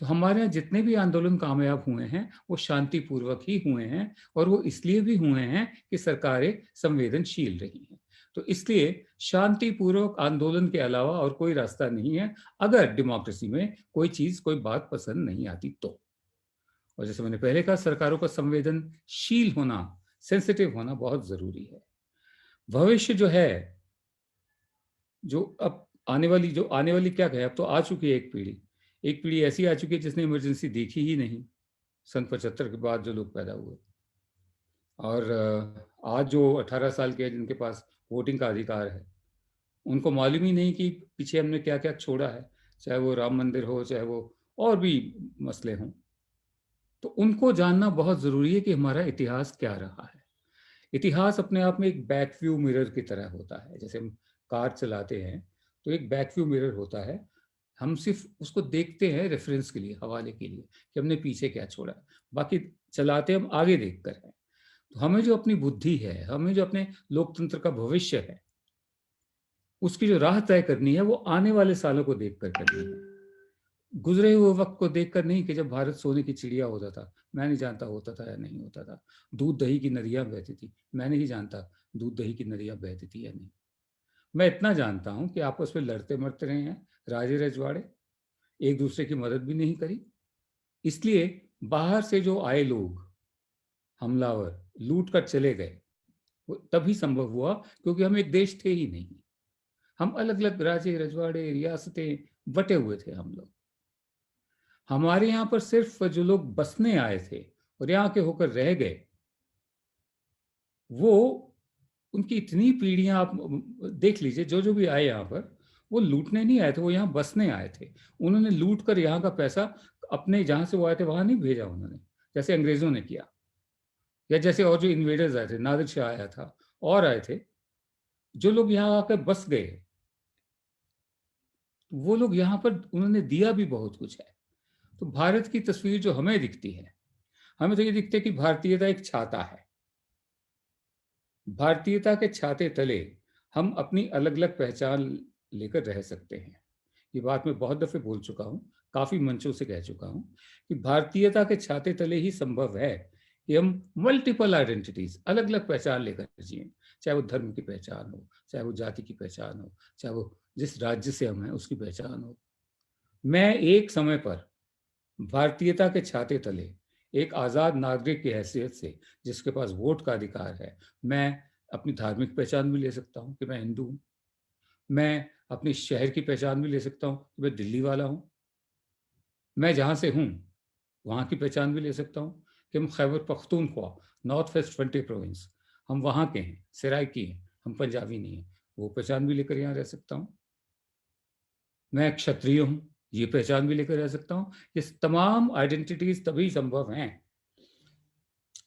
तो हमारे यहाँ जितने भी आंदोलन कामयाब हुए हैं वो शांतिपूर्वक ही हुए हैं, और वो इसलिए भी हुए हैं कि सरकारें संवेदनशील रही हैं। तो इसलिए शांतिपूर्वक आंदोलन के अलावा और कोई रास्ता नहीं है अगर डेमोक्रेसी में कोई चीज, कोई बात पसंद नहीं आती तो। और जैसे मैंने पहले कहा, सरकारों का संवेदनशील होना, सेंसिटिव होना बहुत जरूरी है। भविष्य जो है, जो अब आने वाली क्या कहे, अब तो आ चुकी है एक पीढ़ी ऐसी आ चुकी है जिसने इमरजेंसी देखी ही नहीं, सन 75 के बाद जो लोग पैदा हुए। और आज जो 18 साल के हैं जिनके पास वोटिंग का अधिकार है, उनको मालूम ही नहीं कि पीछे हमने क्या क्या छोड़ा है, चाहे वो राम मंदिर हो, चाहे वो और भी मसले हों। तो उनको जानना बहुत ज़रूरी है कि हमारा इतिहास क्या रहा है। इतिहास अपने आप में एक बैक व्यू मिरर की तरह होता है। जैसे हम कार चलाते हैं तो एक बैक व्यू मिरर होता है, हम सिर्फ उसको देखते हैं रेफरेंस के लिए, हवाले के लिए कि हमने पीछे क्या छोड़ा, बाकी चलाते हम आगे देख कर हैं। तो हमें जो अपनी बुद्धि है, हमें जो अपने लोकतंत्र का भविष्य है, उसकी जो राह तय करनी है वो आने वाले सालों को देख कर करनी है, गुजरे हुए वक्त को देखकर नहीं कि जब भारत सोने की चिड़िया होता था। मैं नहीं जानता होता था या नहीं होता था, दूध दही की नदियां बहती थी, मैं नहीं जानता दूध दही की नदियां बहती थी या नहीं। मैं इतना जानता हूं कि आपस में लड़ते मरते रहे हैं राजे रजवाड़े, एक दूसरे की मदद भी नहीं करी। इसलिए बाहर से जो आए लोग, हमलावर, लूट कर चले गए, वो तभी संभव हुआ क्योंकि हम एक देश थे ही नहीं। हम अलग अलग राजे रजवाड़े, रियासतें बटे हुए थे हम लोग। हमारे यहाँ पर सिर्फ जो लोग बसने आए थे और यहाँ के होकर रह गए, वो, उनकी इतनी पीढ़ियां आप देख लीजिए, जो भी आए यहाँ पर वो लूटने नहीं आए थे, वो यहाँ बसने आए थे। उन्होंने लूट कर यहाँ का पैसा अपने जहाँ से वो आए थे वहां नहीं भेजा उन्होंने, जैसे अंग्रेजों ने किया, या जैसे और जो इन्वेडर्स आए थे, नादिर शाह आया था और आए थे, जो लोग यहाँ आकर बस गए, वो लोग यहाँ पर उन्होंने दिया भी बहुत कुछ है। तो भारत की तस्वीर जो हमें दिखती है, हमें तो ये दिखता है कि भारतीयता एक छाता है। भारतीयता के छाते तले हम अपनी अलग अलग पहचान लेकर रह सकते हैं। ये बात मैं बहुत दफे बोल चुका हूँ, काफी मंचों से कह चुका हूँ कि भारतीयता के छाते तले ही संभव है कि हम मल्टीपल आइडेंटिटीज, अलग अलग पहचान लेकर जिए, चाहे वो धर्म की पहचान हो, चाहे वो जाति की पहचान हो, चाहे वो जिस राज्य से हम हैं उसकी पहचान हो। मैं एक समय पर भारतीयता के छाते तले एक आजाद नागरिक की हैसियत से, जिसके पास वोट का अधिकार है, मैं अपनी धार्मिक पहचान भी ले सकता हूँ कि मैं हिंदू हूँ। मैं अपनी शहर की पहचान भी ले सकता हूँ कि मैं दिल्ली वाला हूँ। मैं जहाँ से हूँ वहाँ की पहचान भी ले सकता हूँ कि हम Khyber Pakhtunkhwa, north west frontier province, हम वहाँ के हैं, सराइकी हैं, हम पंजाबी नहीं हैं, वो पहचान भी लेकर यहाँ रह सकता हूँ। मैं क्षत्रिय हूँ, ये पहचान भी लेकर रह सकता हूँ। ये तमाम आइडेंटिटीज तभी संभव हैं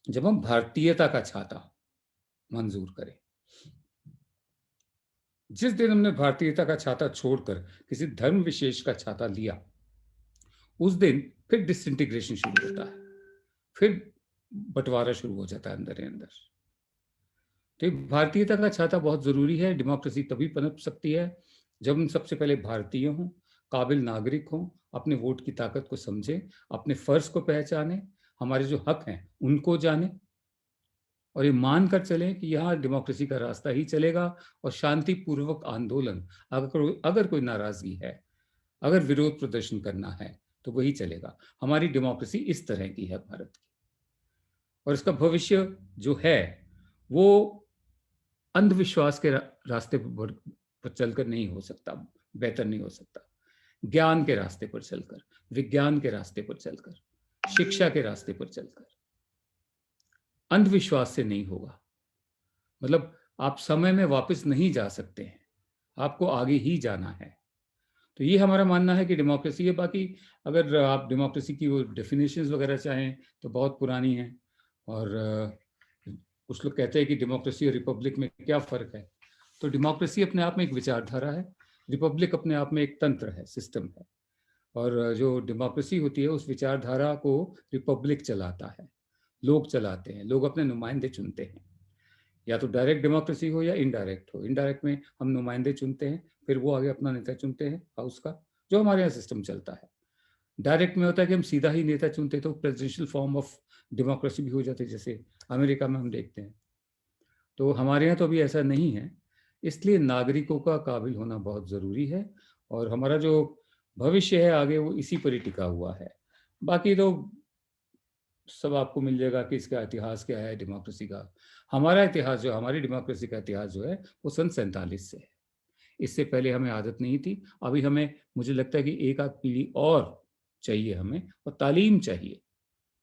जब हम भारतीयता का छाता मंजूर करें। जिस दिन हमने भारतीयता का छाता छोड़कर किसी धर्म विशेष का छाता लिया, उस दिन फिर डिसइंटीग्रेशन शुरू होता है, फिर बंटवारा शुरू हो जाता है अंदर ही अंदर। तो भारतीयता का छाता बहुत जरूरी है। डेमोक्रेसी तभी पनप सकती है जब हम सबसे पहले भारतीय हों, काबिल नागरिक हों, अपने वोट की ताकत को समझें, अपने फर्ज को पहचानें, हमारे जो हक हैं उनको जानें और ये मानकर चलें कि यहाँ डेमोक्रेसी का रास्ता ही चलेगा और शांतिपूर्वक आंदोलन, अगर कोई नाराजगी है, अगर विरोध प्रदर्शन करना है तो वही चलेगा। हमारी डेमोक्रेसी इस तरह की है भारत की, और इसका भविष्य जो है वो अंधविश्वास के रास्ते पर चलकर नहीं हो सकता, बेहतर नहीं हो सकता। ज्ञान के रास्ते पर चलकर, विज्ञान के रास्ते पर चलकर, शिक्षा के रास्ते पर चलकर, अंधविश्वास से नहीं होगा। मतलब आप समय में वापस नहीं जा सकते हैं, आपको आगे ही जाना है। तो ये हमारा मानना है कि डेमोक्रेसी है। बाकी अगर आप डेमोक्रेसी की वो डेफिनेशंस वगैरह चाहें तो बहुत पुरानी हैं, और कुछ लोग कहते हैं कि डेमोक्रेसी और रिपब्लिक में क्या फ़र्क है। तो डेमोक्रेसी अपने आप में एक विचारधारा है, रिपब्लिक अपने आप में एक तंत्र है, सिस्टम है। और जो डेमोक्रेसी होती है उस विचारधारा को रिपब्लिक चलाता है, लोग चलाते हैं, लोग अपने नुमाइंदे चुनते हैं। या तो डायरेक्ट डेमोक्रेसी हो या इनडायरेक्ट हो। इनडायरेक्ट में हम नुमाइंदे चुनते हैं, फिर वो आगे अपना नेता चुनते हैं हाउस का, जो हमारे यहाँ सिस्टम चलता है। डायरेक्ट में होता है कि हम सीधा ही नेता चुनते, तो प्रेसिडेंशियल फॉर्म ऑफ डेमोक्रेसी भी हो जाती है, जैसे अमेरिका में हम देखते हैं। तो हमारे यहाँ तो अभी ऐसा नहीं है, इसलिए नागरिकों का काबिल होना बहुत ज़रूरी है, और हमारा जो भविष्य है आगे वो इसी पर ही टिका हुआ है। बाकी तो सब आपको मिल जाएगा कि इसका इतिहास क्या है डेमोक्रेसी का। हमारा इतिहास जो, हमारी डेमोक्रेसी का इतिहास जो है वो सन 47 से है। इससे पहले हमें आदत नहीं थी। अभी हमें, मुझे लगता है कि एक आध पीढ़ी और चाहिए हमें, और तालीम चाहिए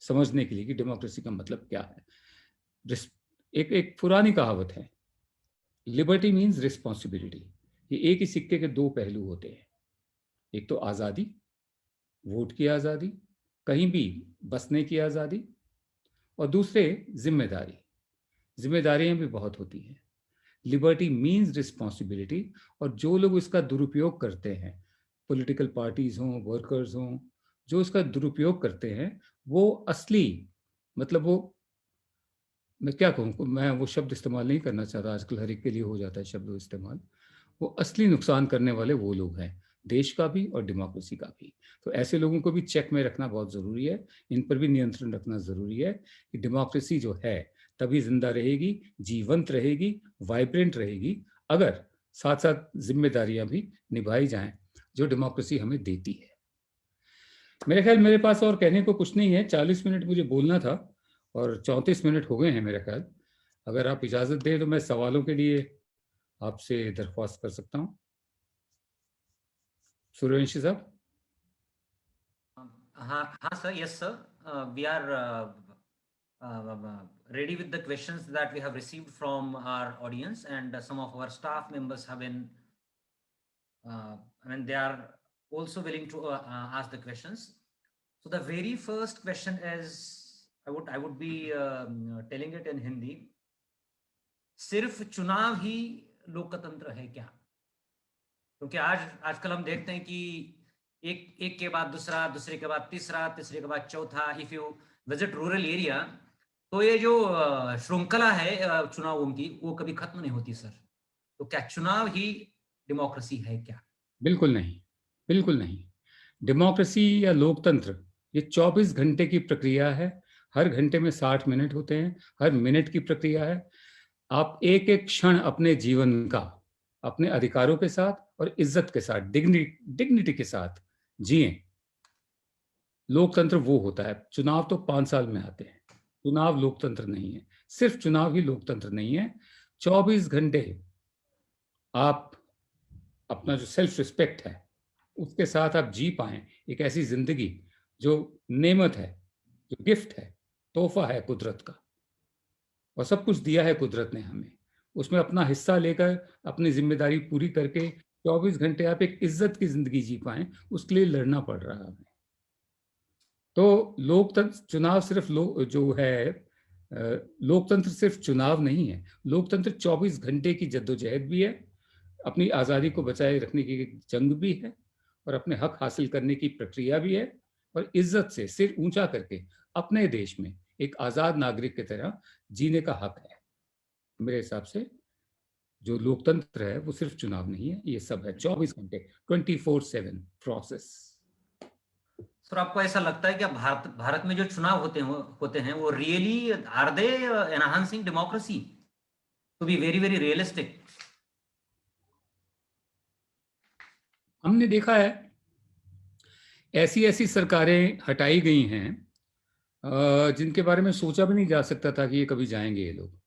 समझने के लिए कि डेमोक्रेसी का मतलब क्या है। एक पुरानी कहावत है, लिबर्टी मीन्स रिस्पॉन्सिबिलिटी। ये एक ही सिक्के के दो पहलू होते हैं। एक तो आज़ादी, वोट की आज़ादी, कहीं भी बसने की आज़ादी, और दूसरे जिम्मेदारी। जिम्मेदारियां भी बहुत होती हैं। लिबर्टी मीन्स रिस्पॉन्सिबिलिटी, और जो लोग इसका दुरुपयोग करते हैं, पॉलिटिकल पार्टीज हों, वर्कर्स हों, जो इसका दुरुपयोग करते हैं, वो असली, मतलब वो, मैं क्या कहूँ, मैं वो शब्द इस्तेमाल नहीं करना चाहता, आजकल हर एक के लिए हो जाता है शब्द इस्तेमाल। वो असली नुकसान करने वाले वो लोग हैं, देश का भी और डेमोक्रेसी का भी। तो ऐसे लोगों को भी चेक में रखना बहुत ज़रूरी है, इन पर भी नियंत्रण रखना ज़रूरी है कि डेमोक्रेसी जो है तभी जिंदा रहेगी, जीवंत रहेगी, वाइब्रेंट रहेगी, अगर साथ साथ जिम्मेदारियां भी निभाई जाएं जो डेमोक्रेसी हमें देती है। मेरे ख्याल मेरे पास और कहने को कुछ नहीं है। 40 मिनट मुझे बोलना था और 34 मिनट हो गए हैं मेरे ख्याल। अगर आप इजाज़त दें तो मैं सवालों के लिए आपसे दरख्वास्त कर सकता हूँ। सूर्यवंशी साहब। हाँ sir, yes sir, we are ready with the questions that we have received from our audience, and some of our staff members have been, they are also willing to ask the questions. So the very first question is, I would be telling it in Hindi. सिर्फ चुनाव ही लोकतंत्र है क्या? क्योंकि आजकल हम देखते हैं कि एक के बाद दूसरा, दूसरे के बाद तीसरा, तीसरे के बाद चौथा, if you visit rural area, तो ये जो श्रृंखला है चुनावों की, वो कभी खत्म नहीं होती सर। तो क्या चुनाव ही डेमोक्रेसी है क्या? बिल्कुल नहीं, बिल्कुल नहीं। डेमोक्रेसी या लोकतंत्र ये 24 घंटे की प्रक्रिया है। हर घंटे में 60 मिनट होते हैं, हर मिनट की प्रक्रिया है। आप एक एक क्षण अपने जीवन का अपने अधिकारों के साथ और इज्जत के साथ, डिग्निटी के साथ जिए। लोकतंत्र वो होता है। चुनाव तो 5 साल में आते हैं, चुनाव लोकतंत्र नहीं है। सिर्फ चुनाव ही लोकतंत्र नहीं है। 24 घंटे आप अपना जो सेल्फ रिस्पेक्ट है उसके साथ आप जी पाएं एक ऐसी जिंदगी जो नेमत है, जो गिफ्ट है, तोहफा है कुदरत का, और सब कुछ दिया है कुदरत ने हमें। उसमें अपना हिस्सा लेकर अपनी जिम्मेदारी पूरी करके 24 घंटे आप एक इज्जत की जिंदगी जी पाएं, उसके लिए लड़ना पड़ रहा है हमें। तो लोकतंत्र चुनाव सिर्फ जो है लोकतंत्र सिर्फ चुनाव नहीं है। लोकतंत्र 24 घंटे की जद्दोजहद भी है, अपनी आज़ादी को बचाए रखने की एक जंग भी है, और अपने हक हासिल करने की प्रक्रिया भी है, और इज्जत से सिर ऊंचा करके अपने देश में एक आज़ाद नागरिक की तरह जीने का हक है। मेरे हिसाब से जो लोकतंत्र है वो सिर्फ चुनाव नहीं है, ये सब है। 24 घंटे 24/7 प्रोसेस। सर, आपको ऐसा लगता है कि भारत में जो चुनाव होते हैं वो really are they enhancing democracy to be very very realistic? हमने देखा है ऐसी ऐसी सरकारें हटाई गई हैं जिनके बारे में सोचा भी नहीं जा सकता था कि ये कभी जाएंगे ये लोग,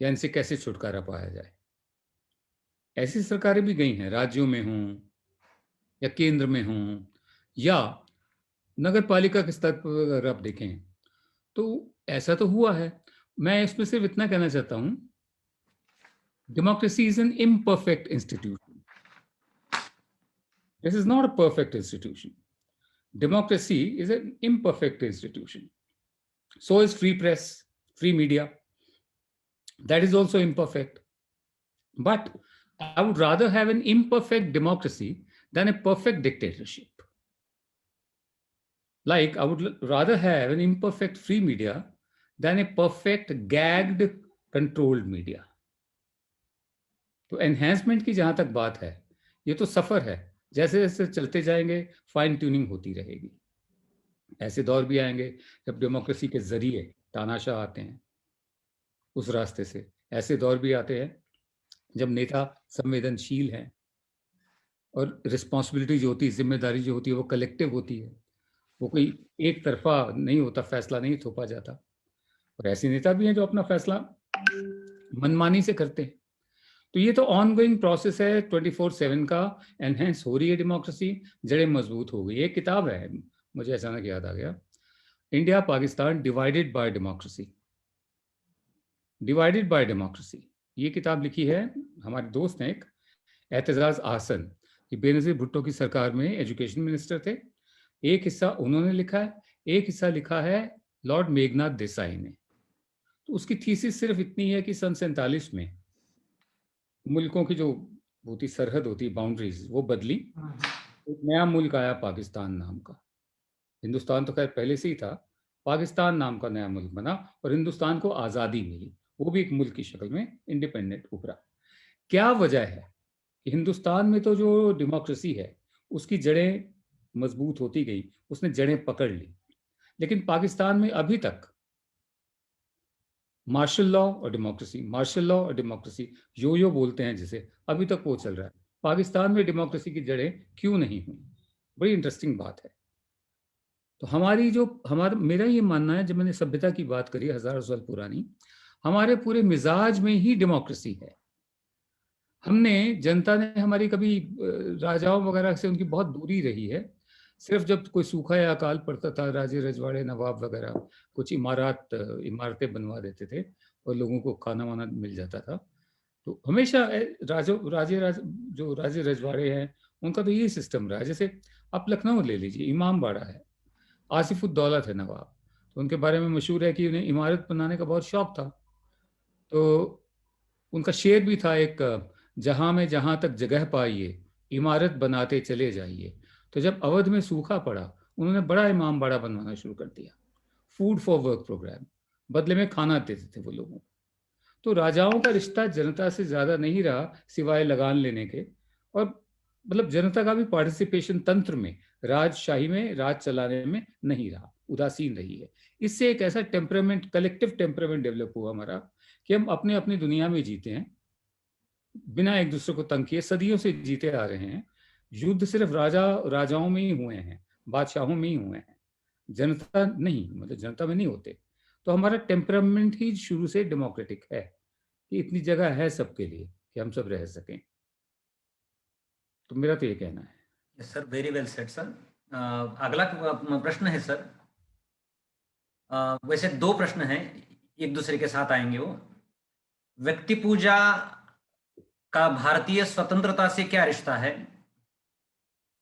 या इनसे कैसे छुटकारा पाया जाए। ऐसी सरकारें भी गई हैं, राज्यों में हों या केंद्र में हों या नगर पालिका के स्तर पर अगर आप देखें तो ऐसा तो हुआ है। मैं इसमें सिर्फ इतना कहना चाहता हूं, democracy is an imperfect institution. This is not a perfect institution. Democracy is an imperfect institution. So is free press, free media. That is also imperfect. But I would rather have an imperfect democracy than a perfect dictatorship. Like, I would rather have an imperfect free media than a perfect gagged controlled media. तो enhancement की जहां तक बात है, ये तो सफर है। जैसे जैसे चलते जाएंगे फाइन ट्यूनिंग होती रहेगी। ऐसे दौर भी आएंगे जब डेमोक्रेसी के जरिए तानाशाह आते हैं उस रास्ते से। ऐसे दौर भी आते हैं जब नेता संवेदनशील हैं और रिस्पॉन्सिबिलिटी जो होती है, जिम्मेदारी जो होती है वो कलेक्टिव होती है, वो कोई एक तरफा नहीं होता, फैसला नहीं थोपा जाता। और ऐसे नेता भी हैं जो अपना फैसला मनमानी से करते हैं। तो ये तो ऑनगोइंग प्रोसेस है 24/7 का। एनहेंस हो रही है डेमोक्रेसी, जड़ें मजबूत हो गई। एक किताब है, मुझे अचानक याद आ गया, India Pakistan divided by democracy. Divided by democracy, ये किताब लिखी है हमारे दोस्त हैं एक एतजाज आहसन, ये बेनज़ीर भुट्टो की सरकार में एजुकेशन मिनिस्टर थे। एक हिस्सा उन्होंने लिखा है, एक हिस्सा लिखा है लॉर्ड मेघनाथ देसाई ने। तो उसकी थीसिस सिर्फ इतनी है कि सन 47 में मुल्कों की जो होती सरहद होती, बाउंड्रीज, वो बदली। एक नया मुल्क आया पाकिस्तान नाम का। हिंदुस्तान तो खैर पहले से ही था, पाकिस्तान नाम का नया मुल्क बना और हिंदुस्तान को आज़ादी मिली, वो भी एक मुल्क की शक्ल में इंडिपेंडेंट उभरा। क्या वजह है कि हिंदुस्तान में तो जो डेमोक्रेसी है उसकी जड़ें मजबूत होती गई, उसने जड़ें पकड़ ली, लेकिन पाकिस्तान में अभी तक मार्शल लॉ और डेमोक्रेसी, मार्शल लॉ और डेमोक्रेसी यो बोलते हैं जिसे, अभी तक वो चल रहा है। पाकिस्तान में डेमोक्रेसी की जड़ें क्यों नहीं हुई? बड़ी इंटरेस्टिंग बात है। तो मेरा ये मानना है, जब मैंने सभ्यता की बात करी हजारों साल पुरानी, हमारे पूरे मिजाज में ही डेमोक्रेसी है। जनता ने हमारी कभी राजाओं वगैरह से उनकी बहुत दूरी रही है। सिर्फ जब कोई सूखा या अकाल पड़ता था, राजे रजवाड़े नवाब वगैरह कुछ इमारतें बनवा देते थे और लोगों को खाना वाना मिल जाता था। तो हमेशा जो राजे रजवाड़े हैं उनका तो यही सिस्टम रहा है। जैसे आप लखनऊ ले लीजिए, इमाम बाड़ा है, आसिफुद्दौला थे नवाब, तो उनके बारे में मशहूर है कि उन्हें इमारत बनाने का बहुत शौक था। तो उनका शेर भी था एक, जहां में जहां तक जगह पाइए इमारत बनाते चले जाइए। तो जब अवध में सूखा पड़ा, उन्होंने बड़ा इमाम बाड़ा बनवाना शुरू कर दिया, फूड फॉर वर्क प्रोग्राम, बदले में खाना देते थे वो लोगों को। तो राजाओं का रिश्ता जनता से ज्यादा नहीं रहा सिवाय लगान लेने के, और मतलब जनता का भी पार्टिसिपेशन तंत्र में, राजशाही में, राज चलाने में नहीं रहा, उदासीन रही है। इससे एक ऐसा टेम्परामेंट, कलेक्टिव टेम्परामेंट डेवलप हुआ हमारा कि हम अपने अपनी दुनिया में जीते हैं, बिना एक दूसरे को तंग किए सदियों से जीते आ रहे हैं। युद्ध सिर्फ राजाओं में ही हुए हैं, बादशाहों में ही हुए हैं, जनता नहीं, मतलब जनता में नहीं होते। तो हमारा टेम्परामेंट ही शुरू से डेमोक्रेटिक है कि इतनी जगह है सबके लिए कि हम सब रह सकें। तो मेरा तो ये कहना है। Yes sir, very well said sir. अगला प्रश्न है सर, वैसे दो प्रश्न हैं, एक दूसरे के साथ आएंगे वो। व्यक्ति पूजा का भारतीय स्वतंत्रता से क्या रिश्ता है,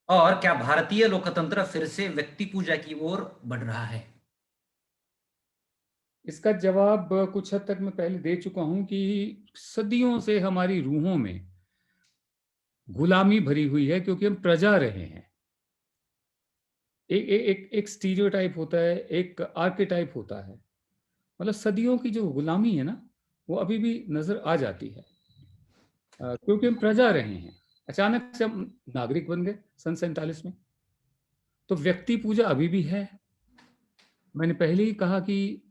और क्या भारतीय लोकतंत्र फिर से व्यक्ति पूजा की ओर बढ़ रहा है? इसका जवाब कुछ हद तक मैं पहले दे चुका हूं कि सदियों से हमारी रूहों में गुलामी भरी हुई है, क्योंकि हम प्रजा रहे हैं। एक स्टीरियोटाइप होता है, एक आर्केटाइप होता है, मतलब सदियों की जो गुलामी है ना, वो अभी भी नजर आ जाती है, क्योंकि हम प्रजा रहे हैं। अचानक से हम नागरिक बन गए सन 47 में। तो व्यक्ति पूजा अभी भी है। मैंने पहले ही कहा कि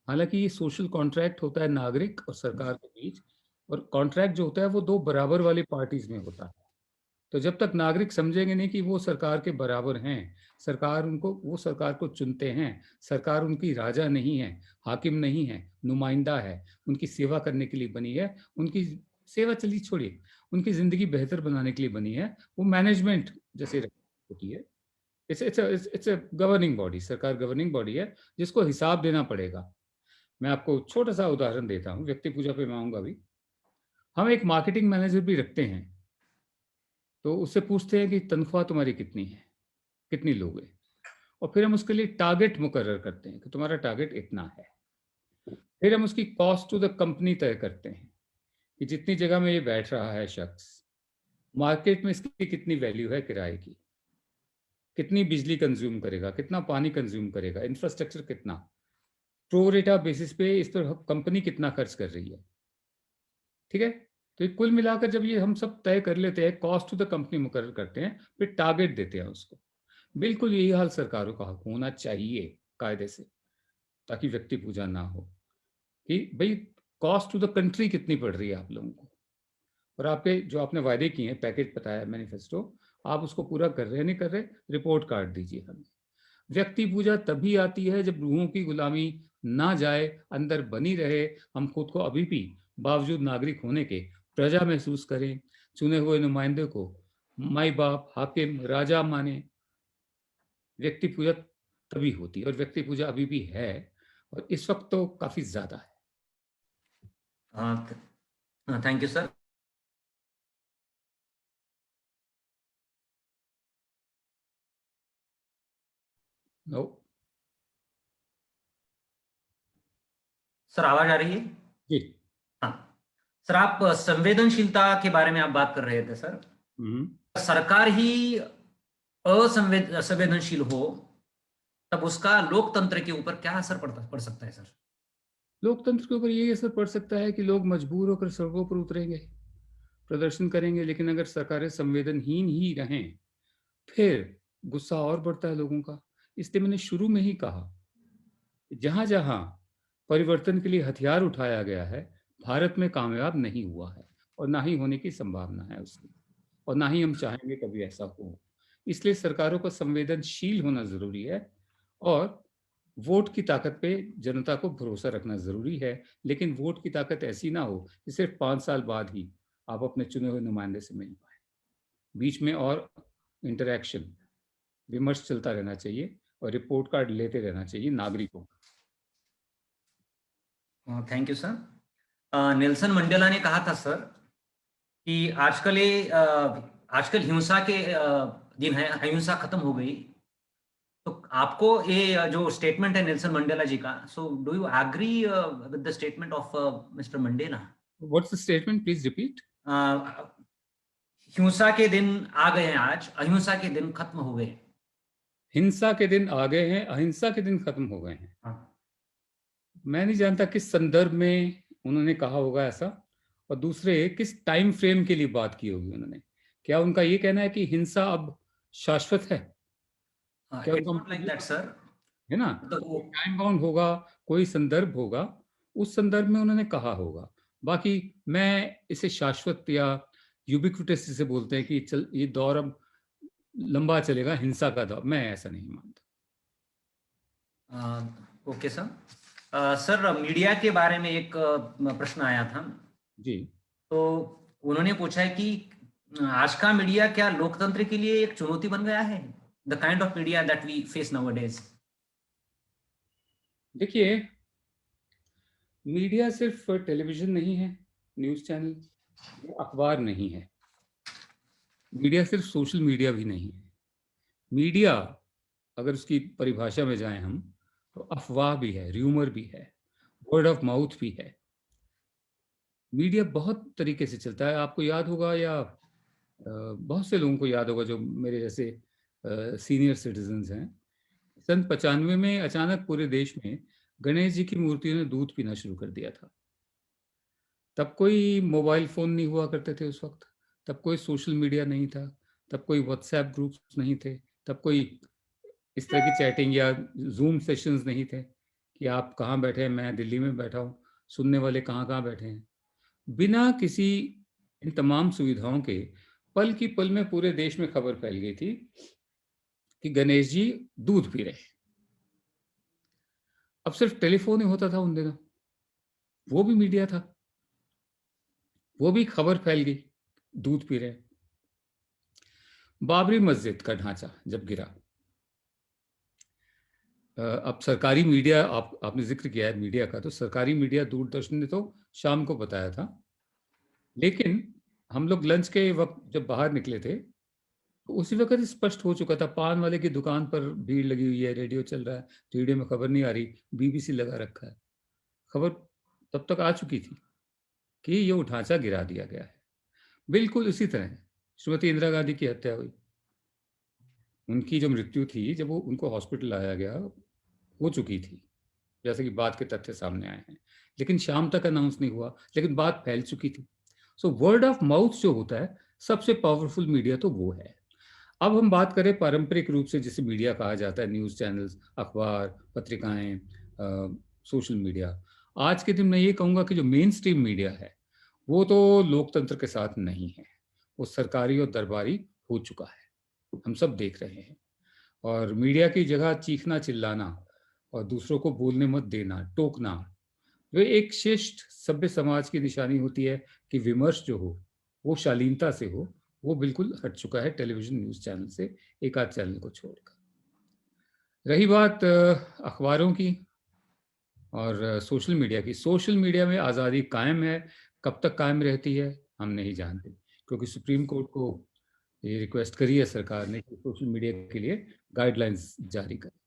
हालांकि ये सोशल कॉन्ट्रैक्ट होता है नागरिक और सरकार के बीच, और कॉन्ट्रैक्ट जो होता है वो दो बराबर वाली पार्टीज में होता है। तो जब तक नागरिक समझेंगे नहीं कि वो सरकार के बराबर हैं, वो सरकार को चुनते हैं, सरकार उनकी राजा नहीं है, हाकिम नहीं है, नुमाइंदा है, उनकी सेवा करने के लिए बनी है, उनकी सेवा चली छोड़िए, उनकी जिंदगी बेहतर बनाने के लिए बनी है, वो मैनेजमेंट जैसे होती है। इट्स अ गवर्निंग बॉडी, सरकार गवर्निंग बॉडी है जिसको हिसाब देना पड़ेगा। मैं आपको छोटा सा उदाहरण देता हूँ, व्यक्ति पूजा पे मैं आऊंगा अभी। हम एक मार्केटिंग मैनेजर भी रखते हैं, तो उससे पूछते हैं कि तनख्वाह तुम्हारी कितनी है, कितनी लोगे, और फिर हम उसके लिए टारगेट मुकर्रर करते हैं कि तुम्हारा टारगेट इतना है। फिर हम उसकी कॉस्ट टू द कंपनी तय करते हैं कि जितनी जगह में ये बैठ रहा है शख्स, मार्केट में इसकी कितनी वैल्यू है किराए की, कितनी बिजली कंज्यूम करेगा, कितना पानी कंज्यूम करेगा, इंफ्रास्ट्रक्चर कितना, प्रो रेटा बेसिस पे इस पर कंपनी कितना खर्च कर रही है। ठीक है, तो ये कुल मिलाकर जब ये हम सब तय कर लेते हैं, कॉस्ट टू द कंपनी मुकर्रर करते हैं, फिर टारगेट देते हैं उसको। बिल्कुल यही हाल सरकारों का होना चाहिए कायदे से, ताकि व्यक्ति पूजा ना हो कि भाई कॉस्ट टू द कंट्री कितनी पड़ रही है आप लोगों को, और आपके जो आपने वायदे किए हैं, पैकेज बताया, मैनिफेस्टो, आप उसको पूरा कर रहे हैं नहीं कर रहे, रिपोर्ट कार्ड दीजिए हमें। व्यक्ति पूजा तभी आती है जब रूहों की गुलामी ना जाए, अंदर बनी रहे, हम खुद को अभी भी बावजूद नागरिक होने के प्रजा महसूस करें, चुने हुए नुमाइंदे को माई बाप, हाकिम, राजा माने। व्यक्ति पूजा तभी होती है, और व्यक्ति पूजा अभी भी है, और इस वक्त तो काफी ज्यादा है। Thank you sir. No sir, आवाज आ रही है? जी। हाँ सर, आप संवेदनशीलता के बारे में आप बात कर रहे थे सर। सरकार ही असंवेदनशील हो तब उसका लोकतंत्र के ऊपर क्या असर पड़ सकता है सर? लोकतंत्र के ऊपर यही असर पड़ सकता है कि लोग मजबूर होकर सड़कों पर उतरेंगे, प्रदर्शन करेंगे। लेकिन अगर सरकारें संवेदनहीन ही रहें, फिर गुस्सा और बढ़ता है लोगों का। इसलिए मैंने शुरू में ही कहा, जहां जहां परिवर्तन के लिए हथियार उठाया गया है, भारत में कामयाब नहीं हुआ है, और ना ही होने की संभावना है उसकी, और ना ही हम चाहेंगे कभी ऐसा हो। इसलिए सरकारों को संवेदनशील होना जरूरी है, और वोट की ताकत पे जनता को भरोसा रखना जरूरी है। लेकिन वोट की ताकत ऐसी ना हो कि सिर्फ 5 साल बाद ही आप अपने चुने हुए नुमाइंदे से मिल पाए। बीच में और इंटरैक्शन, विमर्श चलता रहना चाहिए, और रिपोर्ट कार्ड लेते रहना चाहिए नागरिकों का। Thank you sir. Nelson Mandela ने कहा था सर कि आजकल हिंसा के दिन है, अहिंसा खत्म हो गई। तो आपको ये जो स्टेटमेंट है नेल्सन मंडेला जी का, so do you agree with the statement of mister Mandela? What's the statement, please repeat. हिंसा के दिन आ गए हैं, आज अहिंसा के दिन खत्म हो गए। हिंसा के दिन आ गए हैं, अहिंसा के दिन खत्म हो गए हैं। हाँ। मैं नहीं जानता किस संदर्भ में उन्होंने कहा होगा ऐसा, और दूसरे किस टाइम फ्रेम के लिए बात की होगी उन्होंने, क्या उनका ये कहना है कि हिंसा अब शाश्वत है? क्या It's उनका not like that, sir. है ना? तो वो- टाइम बाउंड होगा, कोई संदर्भ होगा, उस संदर्भ में उन्होंने कहा होगा। बाकी मैं इसे शाश्वत या यूबिक्विटस जिसे बोलते हैं कि चल ये दौर अब लंबा चलेगा, हिंसा का दौर, मैं ऐसा नहीं मानता। Okay sir. सर, मीडिया के बारे में एक प्रश्न आया था। जी, तो उन्होंने पूछा है कि आज का मीडिया क्या लोकतंत्र के लिए एक चुनौती बन गया है? The kind of media that we face nowadays. देखिए, मीडिया सिर्फ टेलीविजन नहीं है, न्यूज़ चैनल, अखबार नहीं है। मीडिया सिर्फ सोशल मीडिया भी नहीं है। मीडिया, अगर उसकी परिभाषा में जाएं हम, तो अफवाह भी है, र्यूमर भी है, वर्ड ऑफ माउथ भी है। मीडिया बहुत तरीके से चलता है। आपको याद होगा या बहुत से लोगों को याद होगा जो मेरे जैसे सीनियर सिटीजन्स हैं, सन 95 में अचानक पूरे देश में गणेश जी की मूर्तियों ने दूध पीना शुरू कर दिया था। तब कोई मोबाइल फ़ोन नहीं हुआ करते थे उस वक्त, तब कोई सोशल मीडिया नहीं था, तब कोई व्हाट्सएप ग्रुप्स नहीं थे, तब कोई इस तरह की चैटिंग या जूम सेशंस नहीं थे कि आप कहाँ बैठे हैं, मैं दिल्ली में बैठा हूँ, सुनने वाले कहाँ कहाँ बैठे हैं। बिना किसी इन तमाम सुविधाओं के पल की पल में पूरे देश में खबर फैल गई थी कि गणेश जी दूध पी रहे हैं। अब सिर्फ टेलीफोन ही होता था उन दिनों, वो भी मीडिया था, वो भी खबर फैल गई, दूध पी रहे हैं। बाबरी मस्जिद का ढांचा जब गिरा, अब सरकारी मीडिया, आपने जिक्र किया है मीडिया का, तो सरकारी मीडिया दूरदर्शन ने तो शाम को बताया था, लेकिन हम लोग लंच के वक्त जब बाहर निकले थे तो उसी वक्त स्पष्ट हो चुका था। पान वाले की दुकान पर भीड़ लगी हुई है, रेडियो चल रहा है, रेडियो में खबर नहीं आ रही, बीबीसी लगा रखा है, खबर तब तक आ चुकी थी कि ये ढांचा गिरा दिया गया है। बिल्कुल उसी तरह श्रीमती इंदिरा गांधी की हत्या हुई। उनकी जो मृत्यु थी, जब वो उनको हॉस्पिटल लाया गया, हो चुकी थी, जैसे कि बात के तथ्य सामने आए हैं, लेकिन शाम तक अनाउंस नहीं हुआ, लेकिन बात फैल चुकी थी। सो वर्ड ऑफ माउथ जो होता है, सबसे पावरफुल मीडिया तो वो है। अब हम बात करें पारंपरिक रूप से जिसे मीडिया कहा जाता है, न्यूज़ चैनल्स, अखबार, पत्रिकाएं, सोशल मीडिया, आज के दिन मैं ये कहूँगा कि जो मेन स्ट्रीम मीडिया है वो तो लोकतंत्र के साथ नहीं है, वो सरकारी और दरबारी हो चुका है, हम सब देख रहे हैं। और मीडिया की जगह चीखना, चिल्लाना और दूसरों को बोलने मत देना, टोकना, जो एक शिष्ट सभ्य समाज की निशानी होती है कि विमर्श जो हो वो शालीनता से हो, वो बिल्कुल हट चुका है टेलीविजन न्यूज़ चैनल से, एक आध चैनल को छोड़कर। रही बात अखबारों की और सोशल मीडिया की, सोशल मीडिया में आज़ादी कायम है, कब तक कायम रहती है हम नहीं जानते, क्योंकि सुप्रीम कोर्ट को ये रिक्वेस्ट करी है सरकार ने कि सोशल मीडिया के लिए गाइडलाइंस जारी करें।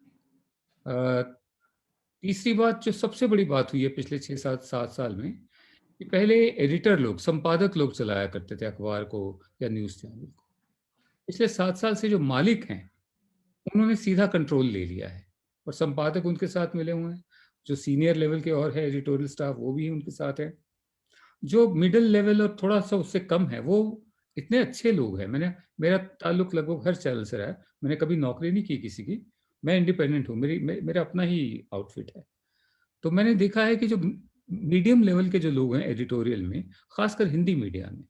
तीसरी बात जो सबसे बड़ी बात हुई है पिछले 6-7 साल में, कि पहले एडिटर लोग, संपादक लोग चलाया करते थे अखबार को या न्यूज़ चैनल को। पिछले 7 साल से जो मालिक हैं उन्होंने सीधा कंट्रोल ले लिया है और संपादक उनके साथ मिले हुए हैं, जो सीनियर लेवल के और है एडिटोरियल स्टाफ वो भी उनके साथ है, जो मिडिल लेवल और थोड़ा सा उससे कम है वो इतने अच्छे लोग हैं। मेरा ताल्लुक लगभग हर चैनल से रहा है, मैंने कभी नौकरी नहीं की किसी की, मैं इंडिपेंडेंट हूँ, मेरा अपना ही आउटफिट है। तो मैंने देखा है कि जो मीडियम लेवल के जो लोग हैं एडिटोरियल में, खासकर हिंदी मीडिया में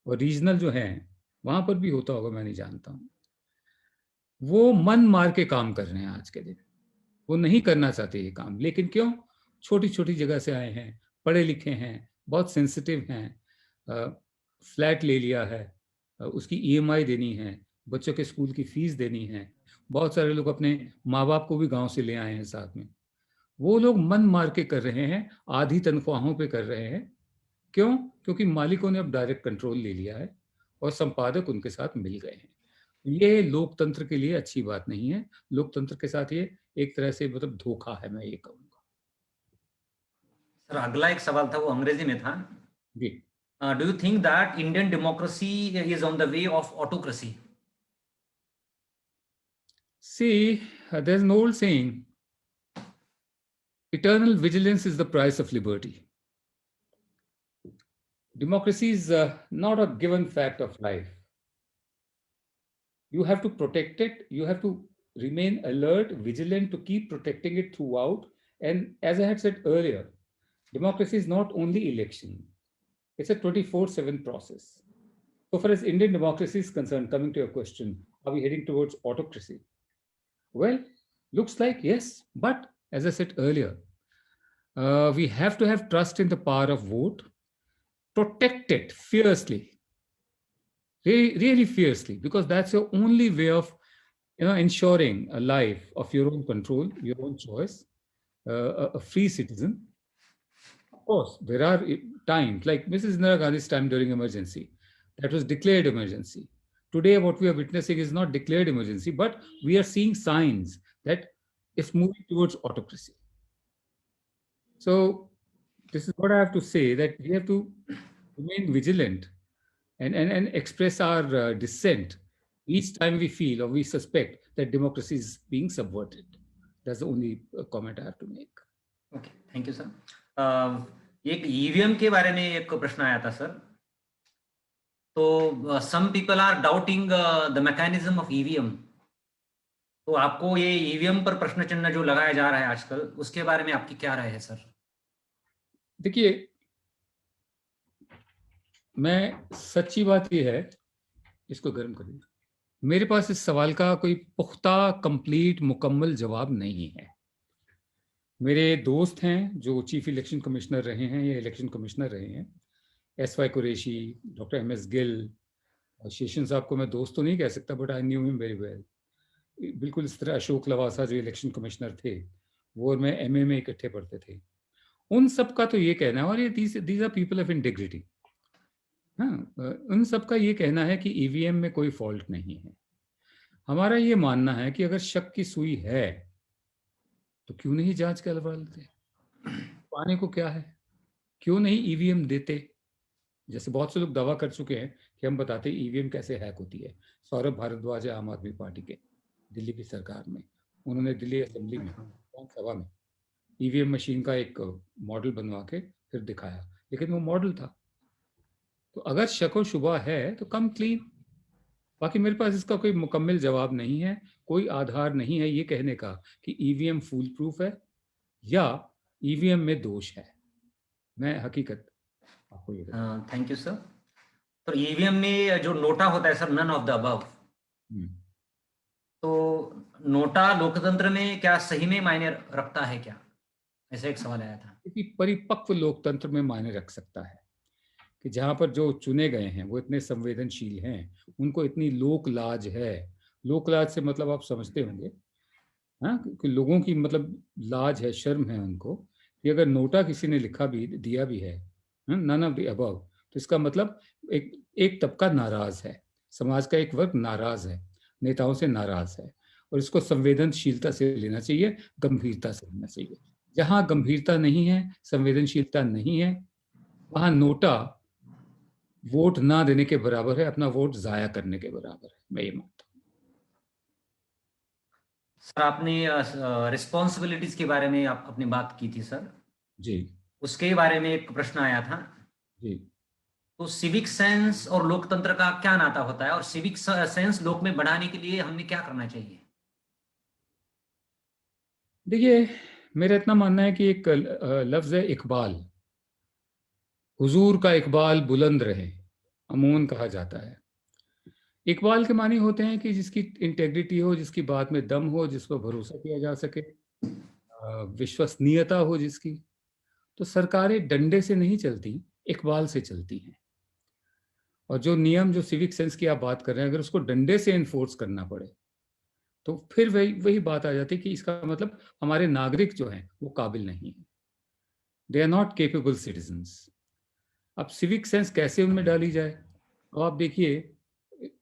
और रीजनल जो हैं वहाँ पर भी होता होगा, मैं नहीं जानता हूँ, वो मन मार के काम कर रहे हैं आज के दिन। वो नहीं करना चाहते ये काम, लेकिन क्यों? छोटी छोटी जगह से आए हैं, पढ़े लिखे हैं, बहुत सेंसिटिव हैं, फ्लैट ले लिया है, उसकी ईएमआई देनी है, बच्चों के स्कूल की फीस देनी है, बहुत सारे लोग अपने माँ बाप को भी गांव से ले आए हैं साथ में। वो लोग मन मार के कर रहे हैं, आधी तनख्वाहों पे कर रहे हैं। क्यों? क्योंकि मालिकों ने अब डायरेक्ट कंट्रोल ले लिया है और संपादक उनके साथ मिल गए हैं। ये लोकतंत्र के लिए अच्छी बात नहीं है। लोकतंत्र के साथ ये एक तरह से मतलब धोखा है, मैं ये कहूँगा। सर, अगला एक सवाल था वो अंग्रेजी में था। जी। Do you think that Indian democracy is on the way of autocracy? See, there's an old saying, eternal vigilance is the price of liberty. Democracy is not a given fact of life. You have to protect it. You have to remain alert, vigilant, to keep protecting it throughout. And as I had said earlier, democracy is not only election. It's a 24/7 process. So far as Indian democracy is concerned, coming to your question, are we heading towards autocracy? Well, looks like yes. But as I said earlier, we have to have trust in the power of vote, protect it fiercely, really fiercely, because that's your only way of ensuring a life of your own control, your own choice, a free citizen. Of course, there are times like Mrs. Indira Gandhi's time during emergency, that was declared emergency. Today, what we are witnessing is not declared emergency, but we are seeing signs that it's moving towards autocracy. So this is what I have to say, that we have to remain vigilant and express our dissent each time we feel or we suspect that democracy is being subverted. That's the only comment I have to make. Okay, thank you, sir. एक EVM के बारे में एक प्रश्न आया था sir. तो some people are doubting the mechanism of EVM. तो आपको ये ईवीएम पर प्रश्न चिन्ह जो लगाया जा रहा है आजकल, उसके बारे में आपकी क्या राय है सर? देखिए, मैं सच्ची बात ये है, इसको गर्म कर दीजिए, मेरे पास इस सवाल का कोई पुख्ता, कंप्लीट, मुकम्मल जवाब नहीं है. मेरे दोस्त हैं जो चीफ इलेक्शन कमिश्नर रहे हैं या इलेक्शन कमिश्नर रहे हैं, SY Qureshi, doctor MS Gill, Seshan साहब को मैं दोस्त तो नहीं कह सकता, but I knew him very well. बिल्कुल इस तरह अशोक लवासा जो इलेक्शन कमिश्नर थे, वो और मैं MA में इकट्ठे पढ़ते थे. उन सब का तो ये कहना है, और ये these are people of integrity. हाँ, उन सब का ये कहना है कि EVM में कोई फॉल्ट नहीं है. हमारा ये मानना है कि अगर शक की सुई है तो क्यों नहीं जांच करवा लेते, पाने को क्या है, क्यों नहीं EVM देते. जैसे बहुत से लोग दावा कर चुके हैं कि हम बताते EVM कैसे हैक होती है. सौरभ भारद्वाज है आम आदमी पार्टी के, दिल्ली की सरकार में, उन्होंने दिल्ली असेंबली में सभा में EVM मशीन का एक मॉडल बनवा के फिर दिखाया, लेकिन वो मॉडल था. तो अगर शक व शुबा है तो कम क्लीन. बाकी मेरे पास इसका कोई मुकम्मल जवाब नहीं है, कोई आधार नहीं है ये कहने का कि EVM फूल प्रूफ है या EVM में दोष है. मैं हकीकत आपको ये थैंक यू सर. तो EVM में जो नोटा होता है सर, नन ऑफ द अबव, तो नोटा लोकतंत्र में क्या सही में मायने रखता है क्या, ऐसा एक सवाल आया था. परिपक्व लोकतंत्र में मायने रख सकता है कि जहाँ पर जो चुने गए हैं वो इतने संवेदनशील हैं, उनको इतनी लोक लाज है. लोक लाज से मतलब आप समझते होंगे, हाँ, कि लोगों की मतलब लाज है, शर्म है उनको, कि अगर नोटा किसी ने लिखा भी दिया भी है, नन ऑफ द अबव, तो इसका मतलब एक तबका नाराज है, समाज का एक वर्ग नाराज है, नेताओं से नाराज है, और इसको संवेदनशीलता से लेना चाहिए, गंभीरता से लेना चाहिए. जहाँ गंभीरता नहीं है, संवेदनशीलता नहीं है, वहाँ नोटा वोट ना देने के बराबर है, अपना वोट जाया करने के बराबर है, मैं ये मानता हूँ. सर आपने रिस्पॉन्सिबिलिटीज के बारे में आप अपनी बात की थी सर जी, उसके बारे में एक प्रश्न आया था जी. तो सिविक सेंस और लोकतंत्र का क्या नाता होता है, और सिविक सेंस लोक में बढ़ाने के लिए हमने क्या करना चाहिए? देखिए, मेरा इतना मानना है कि एक लफ्ज है इकबाल, हुजूर का इकबाल बुलंद रहे, अमूमन कहा जाता है. इकबाल के मानी होते हैं कि जिसकी इंटेग्रिटी हो, जिसकी बात में दम हो, जिस पर भरोसा किया जा सके, विश्वसनीयता हो जिसकी. तो सरकारें डंडे से नहीं चलती, इकबाल से चलती हैं. और जो नियम, जो सिविक सेंस की आप बात कर रहे हैं, अगर उसको डंडे से एनफोर्स करना पड़े तो फिर वही बात आ जाती है कि इसका मतलब हमारे नागरिक जो हैं वो काबिल नहीं है, they are not capable citizens. अब सिविक सेंस कैसे उनमें डाली जाए? अब आप देखिए,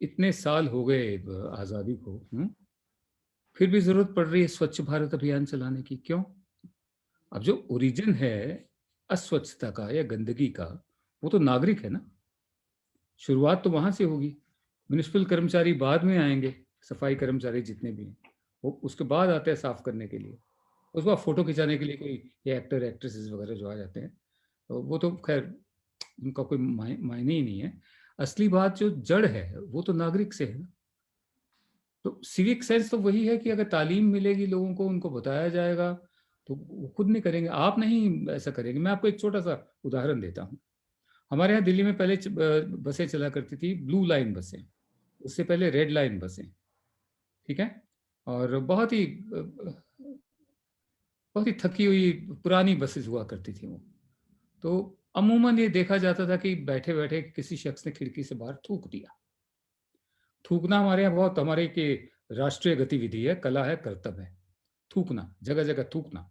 इतने साल हो गए आज़ादी को, फिर भी जरूरत पड़ रही है स्वच्छ भारत अभियान चलाने की. क्यों? अब जो ओरिजिन है अस्वच्छता का या गंदगी का, वो तो नागरिक है ना. शुरुआत तो वहां से होगी. म्युनिसिपल कर्मचारी बाद में आएंगे, सफाई कर्मचारी जितने भी हैं वो उसके बाद आते हैं साफ करने के लिए. उसके बाद फोटो खिंचाने के लिए कोई एक्टर एक्ट्रेसेस वगैरह जो आ जाते हैं, तो वो तो खैर उनका कोई मायने ही नहीं है. असली बात जो जड़ है वो तो नागरिक से है ना. तो सिविक सेंस तो वही है कि अगर तालीम मिलेगी लोगों को, उनको बताया जाएगा, तो वो खुद नहीं करेंगे, आप नहीं ऐसा करेंगे। मैं आपको एक छोटा सा उदाहरण देता हूँ। हमारे यहाँ दिल्ली में पहले बसें चला करती थी, ब्लू लाइन बसें, उससे पहले रेड लाइन बसें, ठीक है, और बहुत ही थकी हुई पुरानी बसेस हुआ करती थी वो। तो अमूमन ये देखा जाता था कि बैठे बैठे किसी शख्स ने खिड़की से बाहर थूक दिया। थूकना हमारे यहाँ बहुत, हमारे के राष्ट्रीय गतिविधि है, कला है, कर्तव्य है, थूकना, जगह जगह थूकना,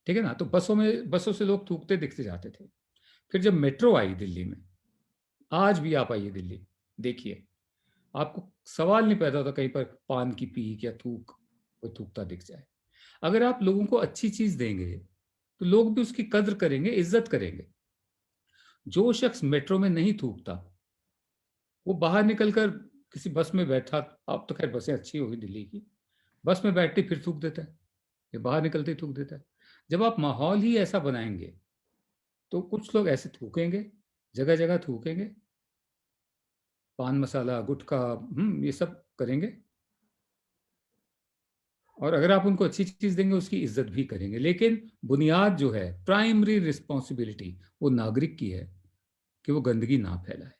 ठीक है ना। तो बसों से लोग थूकते दिखते जाते थे। फिर जब मेट्रो आई दिल्ली में, आज भी आप आइए दिल्ली, देखिए, आपको सवाल नहीं पैदा होता कहीं पर पान की पीक या कोई थूकता दिख जाए। अगर आप लोगों को अच्छी चीज देंगे तो लोग भी उसकी कद्र करेंगे, इज्जत करेंगे। जो शख्स मेट्रो में नहीं थूकता, वो बाहर निकलकर किसी बस में बैठा, अब तो खैर बसें अच्छी होगी दिल्ली की, बस में बैठते फिर थूक देता है, ये बाहर निकलते ही थूक देता है। जब आप माहौल ही ऐसा बनाएंगे तो कुछ लोग ऐसे थूकेंगे, जगह जगह थूकेंगे, पान मसाला, गुटखा, ये सब करेंगे। और अगर आप उनको अच्छी चीज देंगे, उसकी इज्जत भी करेंगे। लेकिन बुनियाद जो है, प्राइमरी रिस्पॉन्सिबिलिटी वो नागरिक की है कि वो गंदगी ना फैलाए।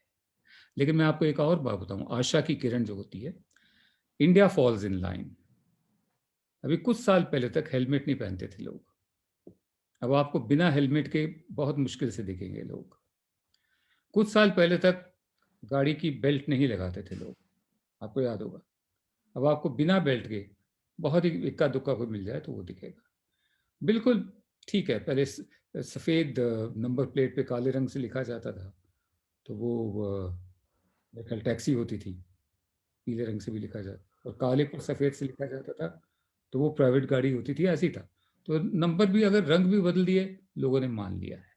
लेकिन मैं आपको एक और बात बताऊं, आशा की किरण जो होती है, इंडिया फॉल्स इन लाइन। अभी कुछ साल पहले तक हेलमेट नहीं पहनते थे लोग, अब आपको बिना हेलमेट के बहुत मुश्किल से दिखेंगे लोग। कुछ साल पहले तक गाड़ी की बेल्ट नहीं लगाते थे लोग, आपको याद होगा। अब आपको बिना बेल्ट के बहुत ही इक्का दुक्का कोई मिल जाए तो वो दिखेगा। बिल्कुल ठीक है, पहले सफ़ेद नंबर प्लेट पे काले रंग से लिखा जाता था, तो वो मेरे ख्याल टैक्सी होती थी, पीले रंग से भी लिखा जाता, और काले पर सफ़ेद से लिखा जाता था तो वो प्राइवेट गाड़ी होती थी, ऐसी था। तो नंबर भी, अगर रंग भी बदल दिए, लोगों ने मान लिया है।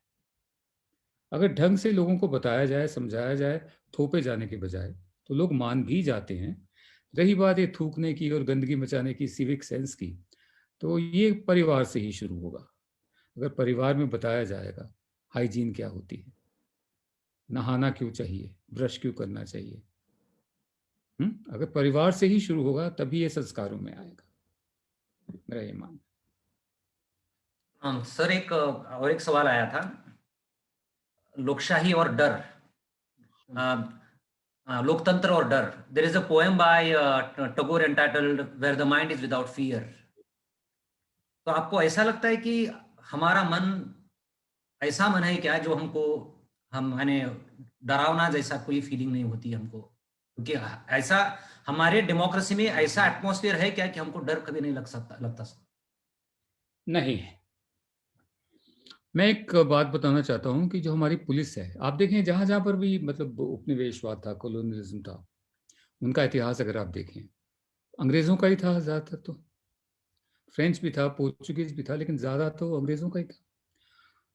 अगर ढंग से लोगों को बताया जाए, समझाया जाए, थोपे जाने के बजाय, तो लोग मान भी जाते हैं। रही बात ये थूकने की और गंदगी मचाने की, सिविक सेंस की, तो ये परिवार से ही शुरू होगा। अगर परिवार में बताया जाएगा हाइजीन क्या होती है, नहाना क्यों चाहिए, ब्रश क्यों करना चाहिए, अगर परिवार से ही शुरू होगा तभी ये संस्कारों में आएगा, मेरा ये मानना। सर एक सवाल आया था, लोकशाही और डर, लोकतंत्र और डर। There is a poem by Tagore entitled where the mind is without fear. तो आपको ऐसा लगता है कि हमारा मन ऐसा मन है क्या जो हम यानी डरावना जैसा कोई फीलिंग नहीं होती हमको, क्योंकि ऐसा हमारे डेमोक्रेसी में ऐसा एटमॉस्फेयर है क्या कि हमको डर कभी नहीं लगता? नहीं, मैं एक बात बताना चाहता हूँ कि जो हमारी पुलिस है, आप देखें जहाँ जहाँ पर भी मतलब उपनिवेशवाद था, कॉलोनियलिज्म था, उनका इतिहास अगर आप देखें, अंग्रेज़ों का ही था ज़्यादातर। तो फ्रेंच भी था, पोर्चुगीज भी था, लेकिन ज़्यादा तो अंग्रेज़ों का ही था।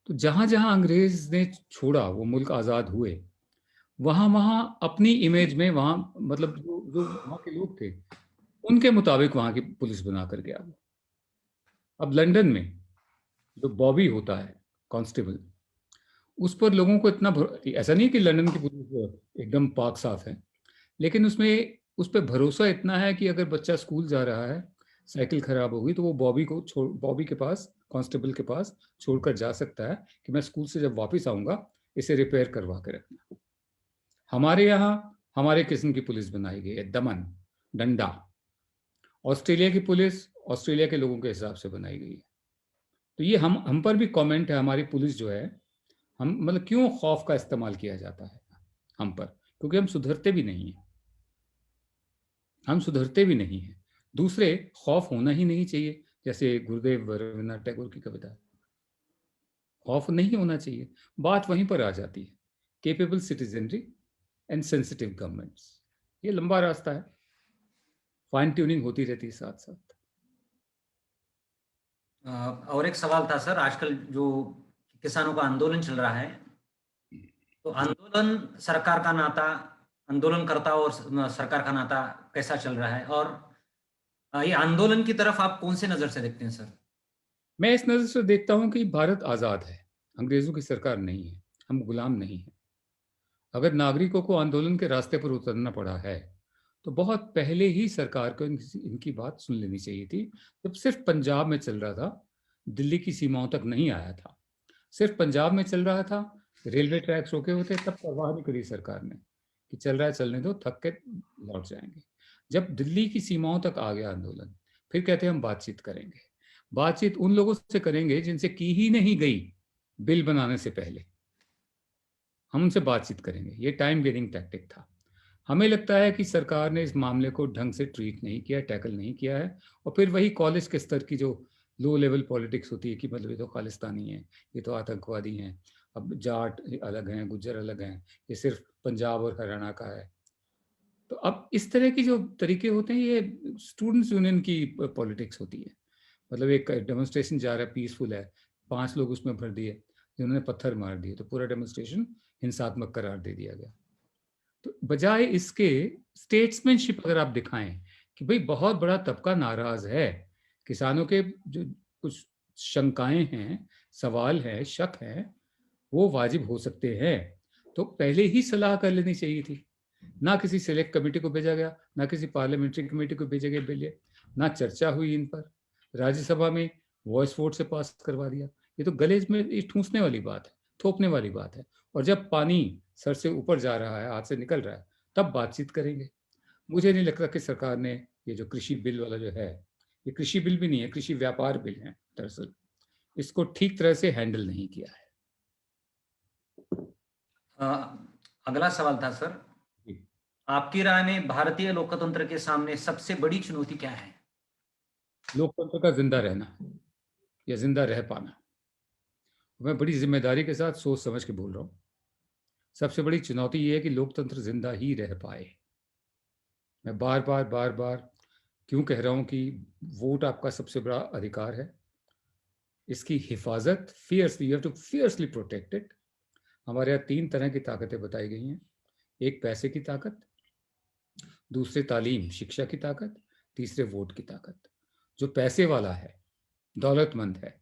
तो जहाँ जहाँ अंग्रेज ने छोड़ा, वो मुल्क आज़ाद हुए, वहाँ वहाँ अपनी इमेज में, वहाँ मतलब जो जो वहाँ के लोग थे उनके मुताबिक वहाँ की पुलिस बना कर गया वो। अब लंदन में जो बॉबी होता है कांस्टेबल, उस पर लोगों को इतना ऐसा नहीं कि लंदन की पुलिस एकदम पाक साफ है, लेकिन उसमें उस पर भरोसा इतना है कि अगर बच्चा स्कूल जा रहा है, साइकिल खराब होगी, तो वो बॉबी के पास, कांस्टेबल के पास छोड़कर जा सकता है कि मैं स्कूल से जब वापस आऊँगा इसे रिपेयर करवा के रखना। हमारे यहाँ हमारे किस्म की पुलिस बनाई गई है, दमन, डंडा। ऑस्ट्रेलिया की पुलिस ऑस्ट्रेलिया के लोगों के हिसाब से बनाई गई है। तो ये हम पर भी कमेंट है, हमारी पुलिस जो है, हम मतलब क्यों खौफ का इस्तेमाल किया जाता है हम पर, क्योंकि हम सुधरते भी नहीं हैं, हम सुधरते भी नहीं हैं। दूसरे, खौफ होना ही नहीं चाहिए, जैसे गुरुदेव रविन्द्रनाथ टैगोर की कविता है, खौफ नहीं होना चाहिए। बात वहीं पर आ जाती है, capable citizenry and sensitive governments. ये लंबा रास्ता है, फाइन ट्यूनिंग होती रहती है साथ साथ। और एक सवाल था सर, आजकल जो किसानों का आंदोलन चल रहा है, तो आंदोलन सरकार का नाता, आंदोलनकर्ता और सरकार का नाता कैसा चल रहा है, और ये आंदोलन की तरफ आप कौन से नजर से देखते हैं सर? मैं इस नज़र से देखता हूँ कि भारत आज़ाद है, अंग्रेज़ों की सरकार नहीं है, हम गुलाम नहीं हैं। अगर नागरिकों को आंदोलन के रास्ते पर उतरना पड़ा है तो बहुत पहले ही सरकार को इनकी बात सुन लेनी चाहिए थी, जब सिर्फ पंजाब में चल रहा था, दिल्ली की सीमाओं तक नहीं आया था। सिर्फ पंजाब में चल रहा था, रेलवे ट्रैक्स रोके होते, तब परवाह नहीं करी सरकार ने कि चल रहा है चलने दो, थक के लौट जाएंगे। जब दिल्ली की सीमाओं तक आ गया आंदोलन, फिर कहते हैं हम बातचीत करेंगे। बातचीत उन लोगों से करेंगे जिनसे की ही नहीं गई बिल बनाने से पहले, हम उनसे बातचीत करेंगे। ये टाइम गेनिंग टैक्टिक था। हमें लगता है कि सरकार ने इस मामले को ढंग से ट्रीट नहीं किया, टैकल नहीं किया है, और फिर वही कॉलेज के स्तर की जो लो लेवल पॉलिटिक्स होती है कि मतलब ये तो खालिस्तानी है, ये तो आतंकवादी हैं, अब जाट अलग हैं, गुज्जर अलग हैं, ये सिर्फ पंजाब और हरियाणा का है। तो अब इस तरह की जो तरीके होते हैं, ये स्टूडेंट्स यूनियन की पॉलिटिक्स होती है। मतलब एक डेमोन्स्ट्रेशन जा रहा है, पीसफुल है, 5 लोग उसमें भर दिए, जिन्होंने पत्थर मार दिए, तो पूरा डेमोन्स्ट्रेशन हिंसात्मक करार दे दिया गया। तो बजाय इसके स्टेट्समैनशिप अगर आप दिखाएं कि भाई बहुत बड़ा तबका नाराज है, किसानों के जो कुछ शंकाएं हैं, सवाल हैं, शक हैं, वो वाजिब हो सकते हैं, तो पहले ही सलाह कर लेनी चाहिए थी। ना किसी सिलेक्ट कमेटी को भेजा गया, ना किसी पार्लियामेंट्री कमेटी को भेजा गया बिल, ना चर्चा हुई इन पर, राज्यसभा में वॉइस वोट से पास करवा दिया। ये तो गले में ठूंसने वाली बात है, थोपने वाली बात है। और जब पानी सर से ऊपर जा रहा है, हाथ से निकल रहा है, तब बातचीत करेंगे। मुझे नहीं लगता कि सरकार ने ये जो कृषि बिल वाला जो है, ये कृषि बिल भी नहीं है, कृषि व्यापार बिल है दरअसल, इसको ठीक तरह से हैंडल नहीं किया है। अगला सवाल था सर, आपकी राय में भारतीय लोकतंत्र के सामने सबसे बड़ी चुनौती क्या है? लोकतंत्र का जिंदा रहना या जिंदा रह पाना। मैं बड़ी जिम्मेदारी के साथ सोच समझ के बोल रहा हूँ। सबसे बड़ी चुनौती ये है कि लोकतंत्र जिंदा ही रह पाए। मैं बार बार क्यों कह रहा हूँ कि वोट आपका सबसे बड़ा अधिकार है, इसकी हिफाजत fiercely, you have to fiercely protect it. हमारे यहाँ 3 तरह की ताकतें बताई गई हैं। एक पैसे की ताकत, दूसरे तालीम शिक्षा की ताकत, तीसरे वोट की ताकत। जो पैसे वाला है, दौलतमंद है,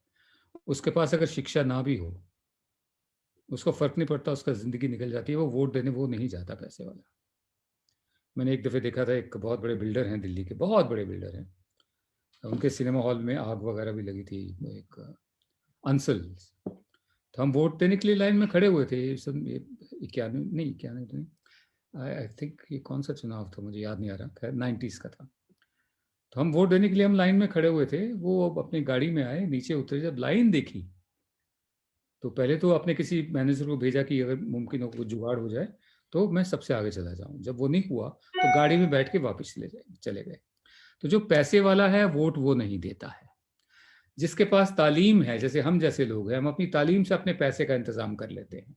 उसके पास अगर शिक्षा ना भी हो, उसको फर्क नहीं पड़ता, उसका जिंदगी निकल जाती है, वो वोट देने वो नहीं जाता पैसे वाला। मैंने एक दफ़े देखा था, एक बहुत बड़े बिल्डर हैं दिल्ली के, बहुत बड़े बिल्डर हैं, उनके सिनेमा हॉल में आग वगैरह भी लगी थी, एक अंसल। तो हम वोट देने के लिए लाइन में खड़े हुए थे, 91 आई थिंक ये कौन सा चुनाव था मुझे याद नहीं आ रहा, खैर 90s का था। तो हम वोट देने के लिए हम लाइन में खड़े हुए थे, वो अपनी गाड़ी में आए, नीचे उतरे, जब लाइन देखी तो पहले तो आपने किसी मैनेजर को भेजा कि अगर मुमकिन हो कुछ जुगाड़ हो जाए तो मैं सबसे आगे चला जाऊं। जब वो नहीं हुआ तो गाड़ी में बैठ के वापस चले गए। तो जो पैसे वाला है वोट वो नहीं देता है। जिसके पास तालीम है, जैसे हम जैसे लोग हैं, हम अपनी तालीम से अपने पैसे का इंतजाम कर लेते हैं,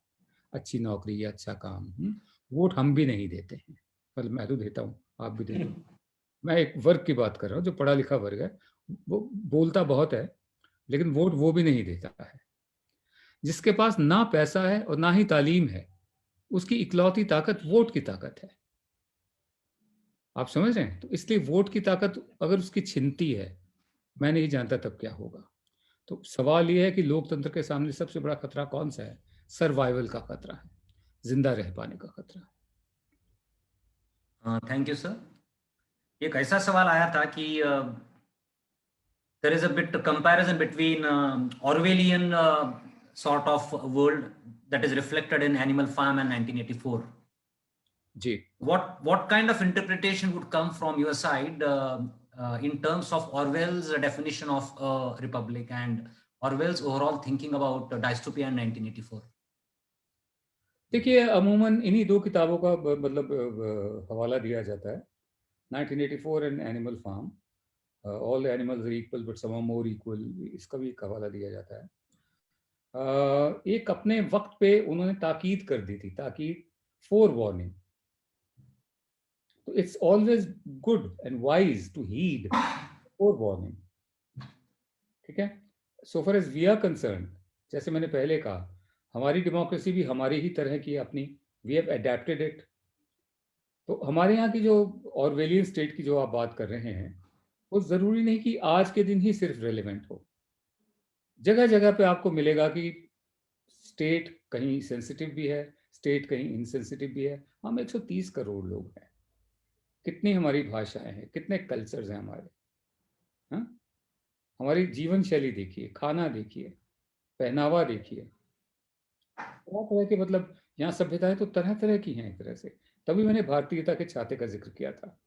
अच्छी नौकरी या अच्छा काम। वोट हम भी नहीं देते हैं, पर मैं तो देता हूँ, आप भी देते हो। मैं एक वर्ग की बात कर रहा हूँ जो पढ़ा लिखा वर्ग है, वो बोलता बहुत है लेकिन वोट वो भी नहीं देता है। जिसके पास ना पैसा है और ना ही तालीम है, उसकी इकलौती ताकत वोट की ताकत है। आप समझ रहे हैं? तो इसलिए वोट की ताकत अगर उसकी छिनती है, मैं नहीं जानता तब क्या होगा। तो सवाल ये है कि लोकतंत्र के सामने सबसे बड़ा खतरा कौन सा है? सर्वाइवल का खतरा है, जिंदा रह पाने का खतरा है। Thank you sir. एक ऐसा सवाल आया था कि there is a bit comparison between Orwellian sort of world that is reflected in Animal Farm and 1984. Ji, What kind of interpretation would come from your side in terms of Orwell's definition of republic and Orwell's overall thinking about dystopia in 1984? देखिए अमूमन इन्हीं 2 किताबों का मतलब हवाला दिया जाता है, 1984 and animal farm. All animals are equal but some are more equal, इसका भी एक हवाला दिया जाता है। एक अपने वक्त पे उन्होंने ताकीद कर दी थी, ताकीद फोर वार्निंग। तो it's always good and wise to heed forewarning. ठीक है, so far as we are concerned, जैसे मैंने पहले कहा, हमारी डेमोक्रेसी भी हमारी ही तरह की अपनी, वी हैव अडेप्टेड इट। तो हमारे यहाँ की जो ऑरवेलियन स्टेट की जो आप बात कर रहे हैं, वो ज़रूरी नहीं कि आज के दिन ही सिर्फ रेलिवेंट हो। जगह जगह पे आपको मिलेगा कि स्टेट कहीं सेंसिटिव भी है, स्टेट कहीं इनसेंसिटिव भी है। हम 130 करोड़ लोग हैं, कितनी हमारी भाषाएं हैं, कितने कल्चर्स हैं हमारे, हाँ? हमारी जीवन शैली देखिए, खाना देखिए, पहनावा देखिए, तरह तरह के, मतलब यहाँ सभ्यताएं तो तरह तरह की हैं एक तरह से। तभी मैंने भारतीयता के छाते का जिक्र किया था।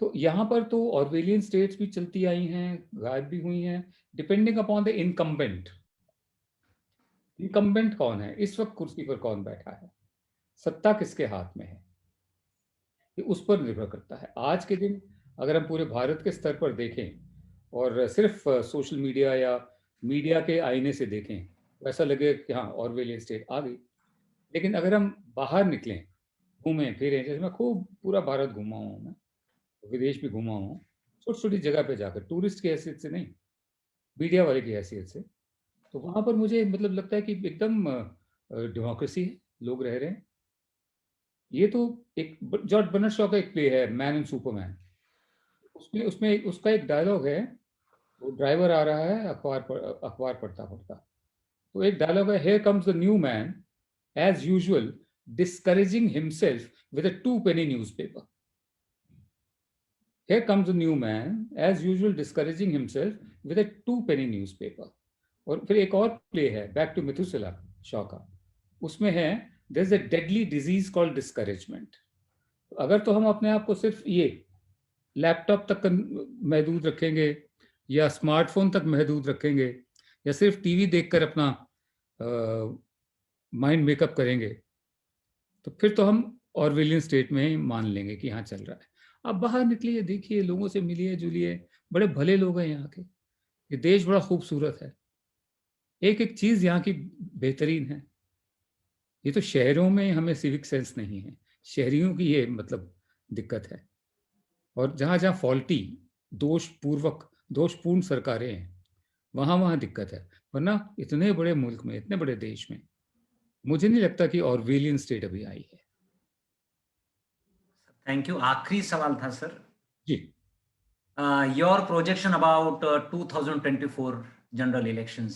तो यहाँ पर तो ऑर्वेलियन स्टेट्स भी चलती आई हैं, गायब भी हुई हैं, depending upon the incumbent. Incumbent कौन है, इस वक्त कुर्सी पर कौन बैठा है, सत्ता किसके हाथ में है, ये उस पर निर्भर करता है। आज के दिन अगर हम पूरे भारत के स्तर पर देखें और सिर्फ सोशल मीडिया या मीडिया के आईने से देखें, तो ऐसा लगे कि हाँ ऑर्वेलियन स्टेट आ गई। लेकिन अगर हम बाहर निकलें, घूमें फिरें, जैसे मैं खूब पूरा भारत घूमा हूँ, मैं विदेश भी घूमा हूँ, छोटी छोटी जगह पे जाकर, टूरिस्ट की हैसियत से नहीं, मीडिया वाले की हैसियत से, तो वहाँ पर मुझे मतलब लगता है कि एकदम डेमोक्रेसी है, लोग रह रहे हैं। ये तो एक जॉर्ज बर्नार्ड शॉ का एक प्ले है मैन एंड सुपरमैन, उसमें उसमें उसका एक डायलॉग है, वो ड्राइवर आ रहा है अखबार पढ़ता पढ़ता, तो एक डायलॉग है, here comes the new man as usual discouraging himself with a 2 penny newspaper. Here comes a new man, as usual, discouraging himself with a 2 penny newspaper. और फिर एक और प्ले है, बैक टू मेथुसेला शॉ का, उसमें है, there is a deadly disease called discouragement. अगर तो हम अपने आप को सिर्फ ये लैपटॉप तक महदूद रखेंगे या स्मार्टफोन तक महदूद रखेंगे या सिर्फ टीवी देखकर अपना माइंड मेकअप करेंगे, तो फिर तो हम ऑर्वेलियन स्टेट में ही मान लेंगे कि यहाँ चल रहा है। आप बाहर निकलिए, देखिए, लोगों से मिलिए जुलिए, बड़े भले लोग हैं यहाँ के, ये देश बड़ा खूबसूरत है, एक एक चीज यहाँ की बेहतरीन है। ये तो शहरों में हमें सिविक सेंस नहीं है, शहरियों की ये मतलब दिक्कत है। और जहाँ जहाँ फॉल्टी, दोषपूर्ण सरकारें हैं, वहाँ वहाँ दिक्कत है। वरना इतने बड़े मुल्क में, इतने बड़े देश में, मुझे नहीं लगता कि ऑर्वेलियन स्टेट अभी आई है। Thank you. आखिरी सवाल था sir ji, your projection about 2024 general elections,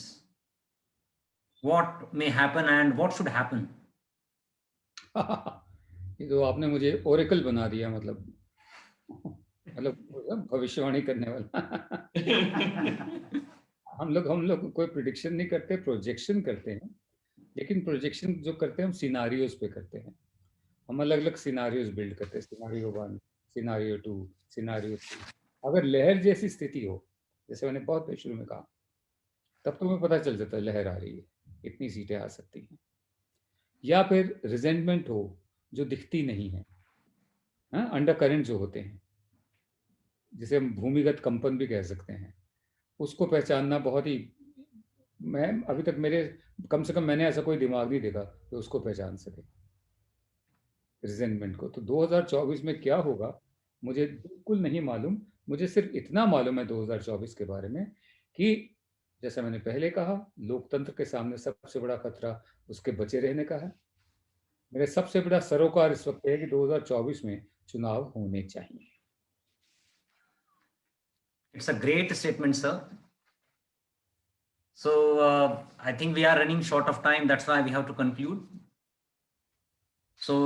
what may happen and what should happen? ये तो आपने मुझे ओरेकल बना दिया, मतलब भविष्यवाणी करने वाला। हम लोग कोई प्रिडिक्शन नहीं करते, प्रोजेक्शन करते हैं। लेकिन प्रोजेक्शन जो करते हैं हम सिनारियोज पे करते हैं, हम अलग अलग सिनारियोज बिल्ड करते हैं, सिनारियो 1, सिनारियो 2, सिनारियो 3। अगर लहर जैसी स्थिति हो, जैसे मैंने बहुत शुरू में कहा, तब तो हमें पता चल जाता है लहर आ रही है, इतनी सीटें आ सकती हैं। या फिर रिजेंटमेंट हो जो दिखती नहीं है, अंडर करंट जो होते हैं, जिसे हम भूमिगत कंपन भी कह सकते हैं, उसको पहचानना बहुत ही, मैं अभी तक कम से कम मैंने ऐसा कोई दिमाग नहीं देखा कि उसको पहचान सके, रिजेंटमेंट को। तो 2024 में क्या होगा मुझे बिल्कुल नहीं मालूम। मुझे सिर्फ इतना मालूम है 2024 के बारे में कि जैसा मैंने पहले कहा, लोकतंत्र के सामने सबसे बड़ा खतरा उसके बचे रहने का है। मेरे सबसे बड़ा सरोकार इस वक्त है कि 2024 में चुनाव होने चाहिए। It's a great statement, sir. So I think we are running short of time. That's why we have to conclude. So,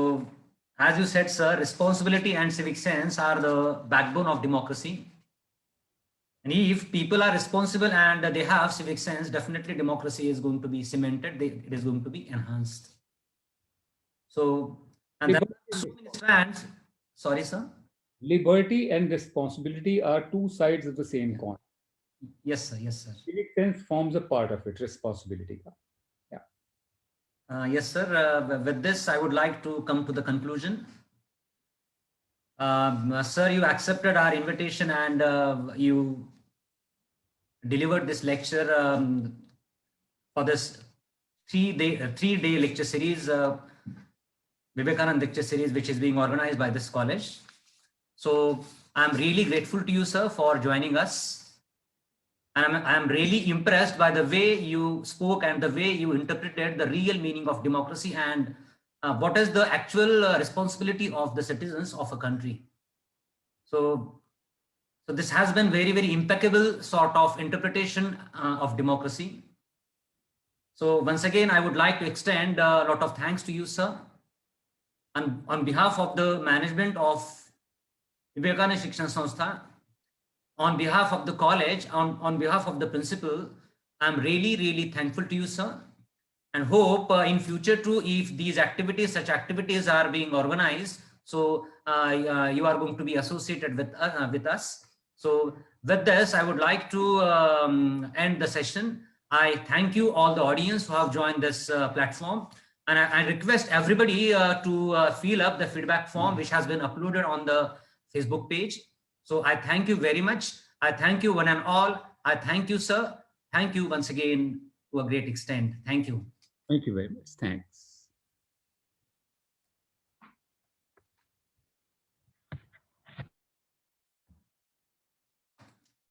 as you said, sir, responsibility and civic sense are the backbone of democracy. And if people are responsible and they have civic sense, definitely democracy is going to be cemented. It is going to be enhanced. So, and there are so many strands. Sorry, sir. Liberty and responsibility are two sides of the same coin. Yes, sir. Yes, sir. Civic sense forms a part of it, responsibility. Yes, sir. With this, I would like to come to the conclusion. Sir, you accepted our invitation and you delivered this lecture for this three-day lecture series, Vivekanand lecture series, which is being organized by this college. So I'm really grateful to you, sir, for joining us. And I'm really impressed by the way you spoke and the way you interpreted the real meaning of democracy and what is the actual responsibility of the citizens of a country. So this has been very, very impeccable sort of interpretation of democracy. So once again, I would like to extend a lot of thanks to you, sir. on behalf of the management of Vivekananda Shikshan Sanstha, on behalf of the college, on behalf of the principal, I'm really thankful to you, sir, and hope in future too, if these activities, such activities are being organized, so you are going to be associated with us. So with this, I would like to end the session. I thank you all the audience who have joined this platform, and I request everybody to fill up the feedback form which has been uploaded on the Facebook page. So I thank you very much. I thank you one and all. I thank you, sir. Thank you once again to a great extent. Thank you. Thank you very much. Thanks.